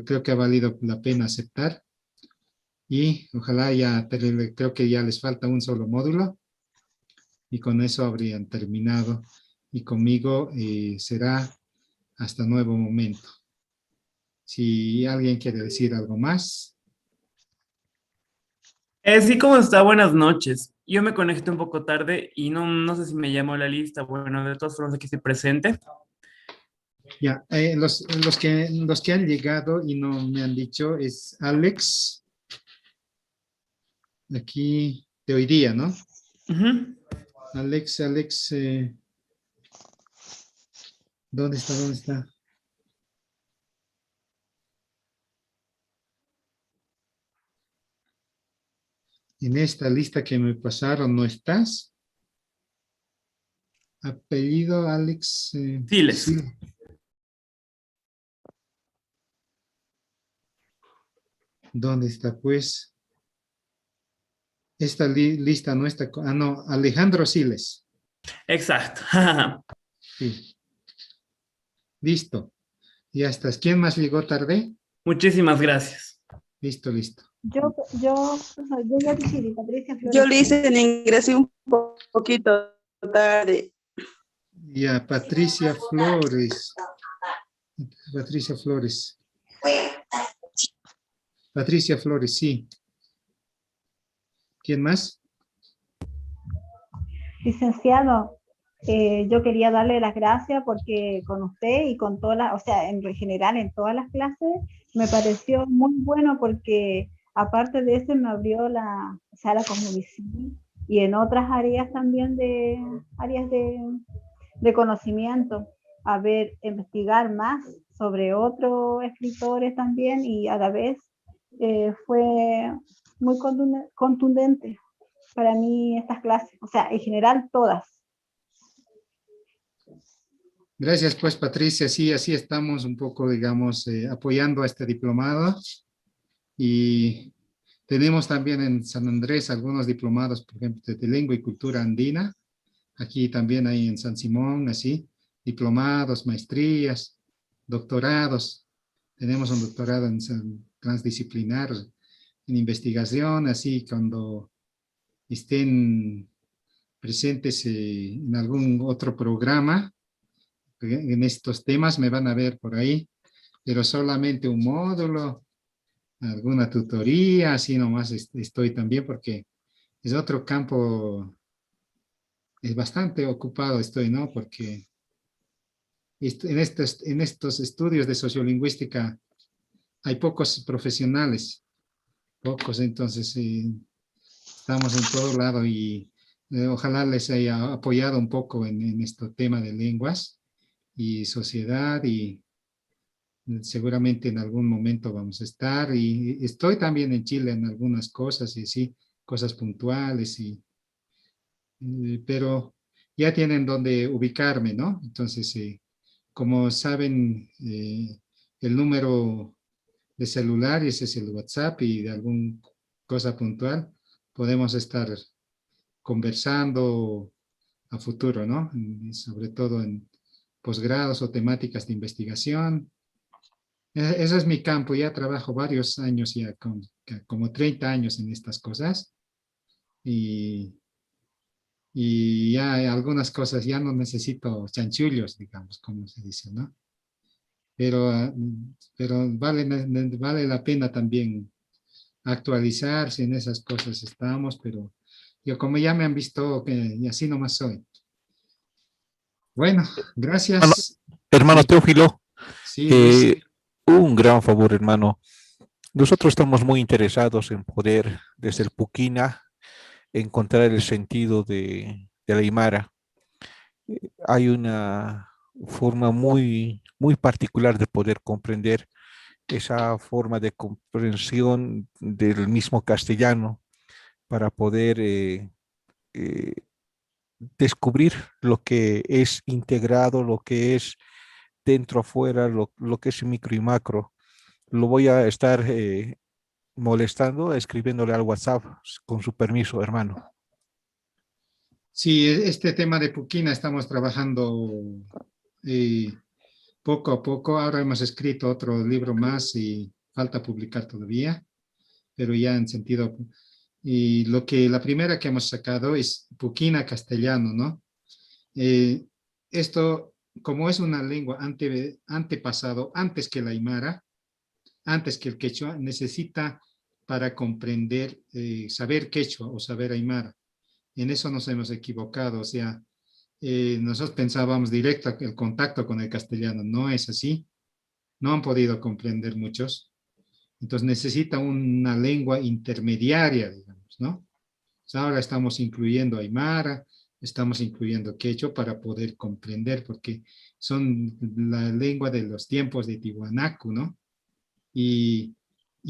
creo que ha valido la pena aceptar y ojalá creo que ya les falta un solo módulo y con eso habrían terminado y conmigo será hasta nuevo momento. Si alguien quiere decir algo más. Sí, ¿cómo está? Buenas noches. Yo me conecté un poco tarde y no sé si me llamó la lista. Bueno, de todas formas aquí estoy presente. Ya, los que han llegado y no me han dicho es Alex, aquí de hoy día, ¿no? Alex, ¿dónde está? En esta lista que me pasaron, ¿no estás? Apellido Alex. Siles. Sí. ¿Dónde está, pues? Esta lista no está. No, Alejandro Siles. Exacto. Sí. Listo. Ya estás. ¿Quién más llegó tarde? Muchísimas gracias. Listo. Yo ya decidí, Patricia Flores. Yo le hice el ingresé un poquito tarde. Ya, Patricia Flores. Patricia Flores, sí. ¿Quién más? Licenciado, yo quería darle las gracias porque con usted y con todas las, o sea, en general en todas las clases, me pareció muy bueno porque aparte de eso me abrió la cosmovisión y en otras áreas también de conocimiento, a ver, investigar más sobre otros escritores también y a la vez fue muy contundente para mí estas clases, o sea, en general todas. Gracias, pues, Patricia. Sí, así estamos un poco, digamos, apoyando a este diplomado. Y tenemos también en San Andrés algunos diplomados, por ejemplo, de lengua y cultura andina. Aquí también hay en San Simón, así, diplomados, maestrías, doctorados. Tenemos un doctorado en transdisciplinar, en investigación, así, cuando estén presentes en algún otro programa, en estos temas me van a ver por ahí, pero solamente un módulo, alguna tutoría, así nomás estoy también porque es otro campo, es bastante ocupado estoy, ¿no? Porque en estos estudios de sociolingüística hay pocos profesionales, entonces estamos en todo lado y ojalá les haya apoyado un poco en este tema de lenguas y sociedad y seguramente en algún momento vamos a estar y estoy también en Chile en algunas cosas y sí, cosas puntuales pero ya tienen donde ubicarme, ¿no? Entonces, como saben, el número de celular ese es el WhatsApp y de alguna cosa puntual podemos estar conversando a futuro, ¿no? Sobre todo en posgrados o temáticas de investigación. Ese es mi campo, ya trabajo varios años ya, como 30 años en estas cosas. Y ya hay algunas cosas ya no necesito chanchullos, digamos, como se dice, ¿no? Pero vale la pena también actualizarse en esas cosas estamos, pero Yo como ya me han visto, y así nomás soy. Bueno, gracias. Hermano Teófilo, Sí, Luis. un gran favor, hermano. Nosotros estamos muy interesados en poder, desde el Puquina, encontrar el sentido de la Aymara. Hay una forma muy particular de poder comprender esa forma de comprensión del mismo castellano para poder eh, descubrir lo que es integrado, lo que es dentro, afuera, lo que es micro y macro. Lo voy a estar molestando, escribiéndole al WhatsApp, con su permiso, hermano. Sí, este tema de Puquina estamos trabajando poco a poco. Ahora hemos escrito otro libro más y falta publicar todavía, pero ya en sentido. Y la primera que hemos sacado es Puquina castellano, ¿no? Esto, como es una lengua antepasado, antes que la Aymara, antes que el quechua, necesita para comprender, saber quechua o saber Aymara. En eso nos hemos equivocado, o sea, nosotros pensábamos directo el contacto con el castellano, no es así, no han podido comprender muchos, entonces necesita una lengua intermediaria, digamos, ¿no? Pues ahora estamos incluyendo Aymara, estamos incluyendo quechua para poder comprender, porque son la lengua de los tiempos de Tiwanaku, ¿no? Y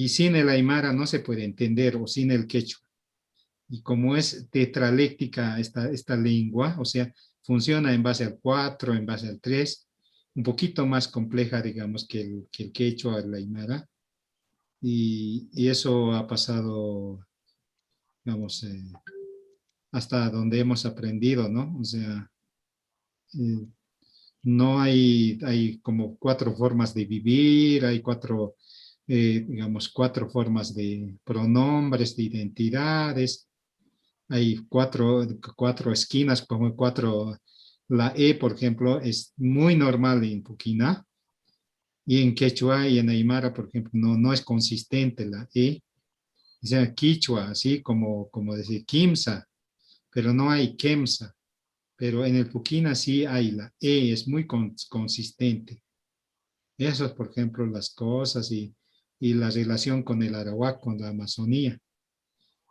sin el Aymara no se puede entender, o sin el quechua. Y como es tetraléctica esta lengua, o sea, funciona en base al 4, en base al 3, un poquito más compleja, digamos, que el quechua, el aymara, y eso ha pasado, digamos, hasta donde hemos aprendido, ¿no? O sea, eh, no hay como 4 formas de vivir, hay 4, digamos, 4 formas de pronombres, de identidades. Hay cuatro esquinas, como 4, la E, por ejemplo, es muy normal en Puquina, y en quechua y en aymara, por ejemplo, no es consistente la E. O sea, quichua, así como decir kimsa, pero no hay kemsa. Pero en el Puquina sí hay la E, es muy consistente. Eso es, por ejemplo, las cosas y la relación con el Arawak, con la Amazonía.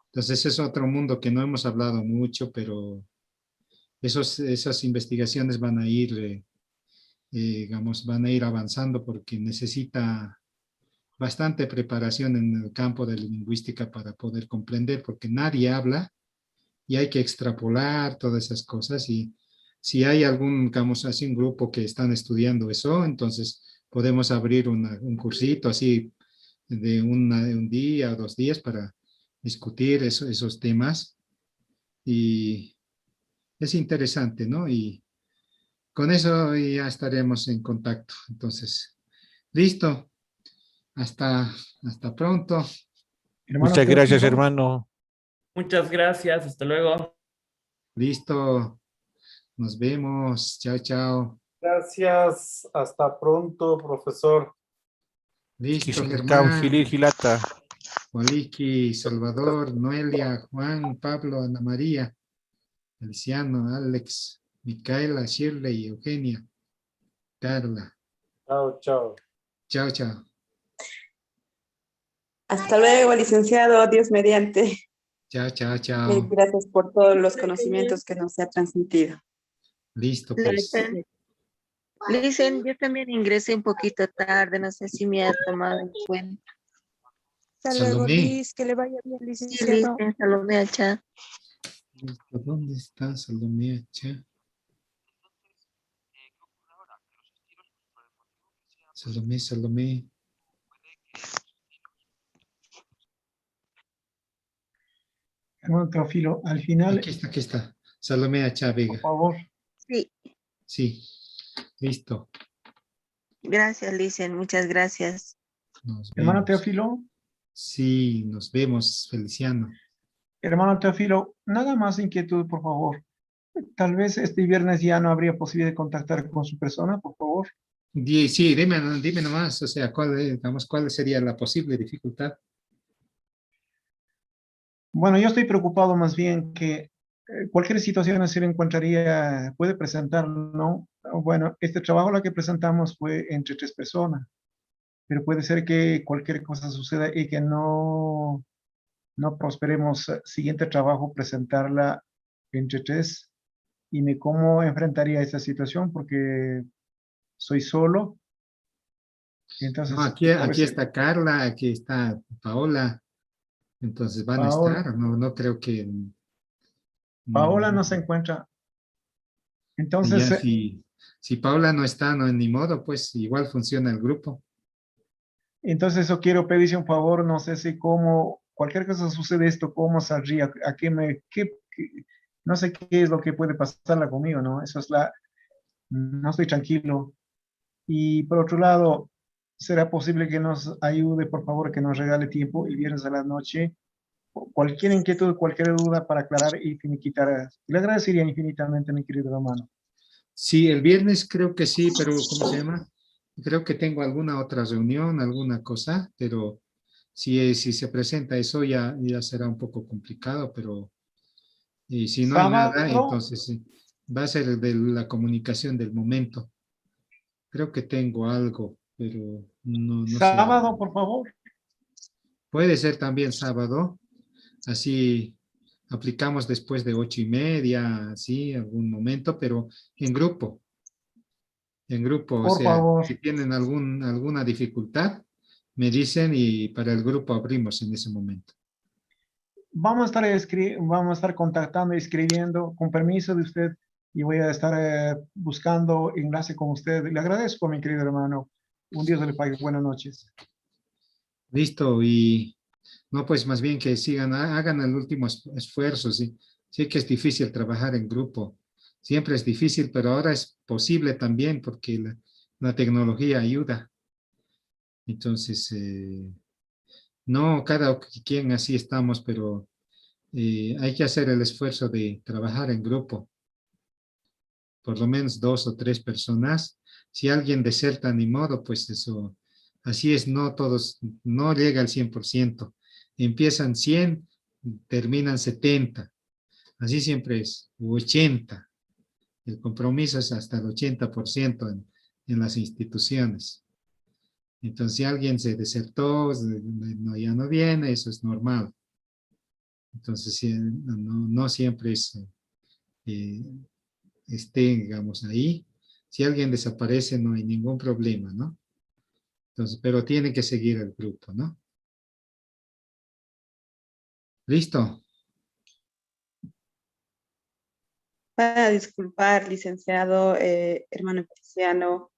Entonces es otro mundo que no hemos hablado mucho, pero esas investigaciones van a ir, digamos, van a ir avanzando porque necesita bastante preparación en el campo de la lingüística para poder comprender, porque nadie habla y hay que extrapolar todas esas cosas. Y si hay algún, digamos, así un grupo que están estudiando eso, entonces podemos abrir un cursito así de un día o 2 días para discutir esos temas. Y es interesante, ¿no? Y con eso ya estaremos en contacto. Entonces, listo. Hasta pronto. Muchas gracias, hermano. Muchas gracias, hasta luego. Listo. Nos vemos. Chao, chao. Gracias. Hasta pronto, profesor. Listo, Germán. Gilata. Waliki, Salvador, Noelia, Juan, Pablo, Ana María, Feliciano, Alex, Micaela, Shirley, Eugenia, Carla. Chao, chao. Chao, chao. Hasta luego, licenciado. Dios mediante. Chao, chao, chao. Gracias por todos los conocimientos que nos ha transmitido. Listo, pues. Listen, yo también ingresé un poquito tarde, no sé si me ha tomado en cuenta. Hasta luego, Salomé. Liz, que le vaya bien, licenciado. Sí, Salomé Acha. ¿Dónde está Salomé Acha? Salomé. Hermano Teófilo, al final. Aquí está. Salomé Acha Vega. Por favor. Sí. Sí. Listo. Gracias, Listen, muchas gracias. Hermano Teófilo. Sí, nos vemos, Feliciano. Hermano Teófilo, nada más inquietud, por favor. Tal vez este viernes ya no habría posibilidad de contactar con su persona, por favor. Sí, dime nomás, o sea, ¿cuál sería la posible dificultad? Bueno, yo estoy preocupado más bien que cualquier situación así la encontraría, puede presentar, ¿no? Bueno, este trabajo lo que presentamos fue entre 3 personas, pero puede ser que cualquier cosa suceda y que no prosperemos siguiente trabajo presentarla entre 3. Y me cómo enfrentaría esta situación porque soy solo. Entonces, No, aquí por eso, está Carla, aquí está Paola, entonces van a Paola, estar, no creo que... Paola mm, no se encuentra. y Entonces, ya si Paola no está, no ni modo, pues igual funciona el grupo. entonces eso quiero pedirse un favor, no sé si cómo, cualquier cosa sucede esto, cómo saldría, a qué no sé qué es lo que puede pasarla conmigo, ¿no? Eso es no estoy tranquilo. Y por otro lado, ¿será posible que nos ayude, por favor, que nos regale tiempo el viernes a la noche? Cualquier inquietud, cualquier duda para aclarar y finiquitar. Le agradecería infinitamente, mi querido hermano. Sí, el viernes creo que sí, pero ¿cómo se llama? Creo que tengo alguna otra reunión, alguna cosa, pero si se presenta eso ya será un poco complicado, pero si no hay nada, Sábado, entonces sí, va a ser de la comunicación del momento. Creo que tengo algo, pero no sé. sábado, por favor. Puede ser también sábado, así aplicamos después de 8:30, así, algún momento, pero en grupo. En grupo, o Por sea, favor. si tienen alguna dificultad, me dicen y para el grupo abrimos en ese momento. Vamos a estar contactando y escribiendo con permiso de usted y voy a estar buscando enlace con usted. Le agradezco, mi querido hermano. Un Dios le pague. Buenas noches. Listo, y no, pues más bien que sigan, hagan el último esfuerzo, sí. Sí que es difícil trabajar en grupo, siempre es difícil, pero ahora es posible también porque la tecnología ayuda. Entonces, no cada quien así estamos, pero hay que hacer el esfuerzo de trabajar en grupo, por lo menos 2 o 3 personas. Si alguien deserta, ni modo, pues eso, así es, no todos, no llega al 100%. Empiezan 100, terminan 70. Así siempre es, u 80. El compromiso es hasta el 80% en las instituciones. Entonces, si alguien se desertó, ya no viene, eso es normal. Entonces, no siempre esté, digamos, ahí. Si alguien desaparece, no hay ningún problema, ¿no? Entonces, pero tiene que seguir el grupo, ¿no? ¿Listo? Para disculpar, licenciado, hermano Cristiano,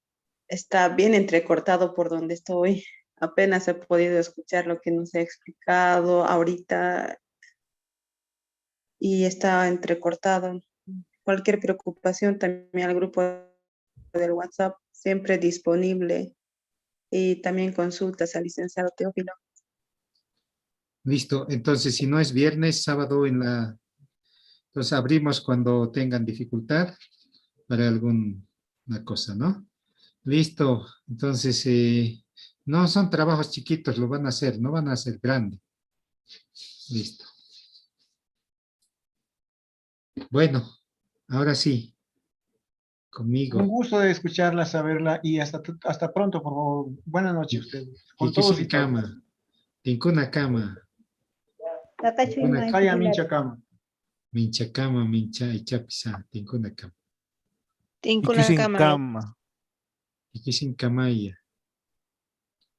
está bien entrecortado por donde estoy. Apenas he podido escuchar lo que nos ha explicado ahorita y está entrecortado. Cualquier preocupación también al grupo del WhatsApp, siempre disponible. Y también consultas al licenciado Teófilo. Listo. Entonces, si no es viernes, sábado entonces abrimos cuando tengan dificultad para alguna cosa, ¿no? Listo. Entonces, no son trabajos chiquitos, lo van a hacer, no van a hacer grande. Listo. Bueno, ahora sí, conmigo. Un gusto de escucharla, saberla y hasta pronto, por favor. Buenas noches, usted. Con todos y todas. Kama, Tinkuna Kama, Kaya Mincha Kama. Mincha Kama, Mincha Ichapisa, Tinkuna Kama. Tinkuna Kama. Ikisin Kamaya.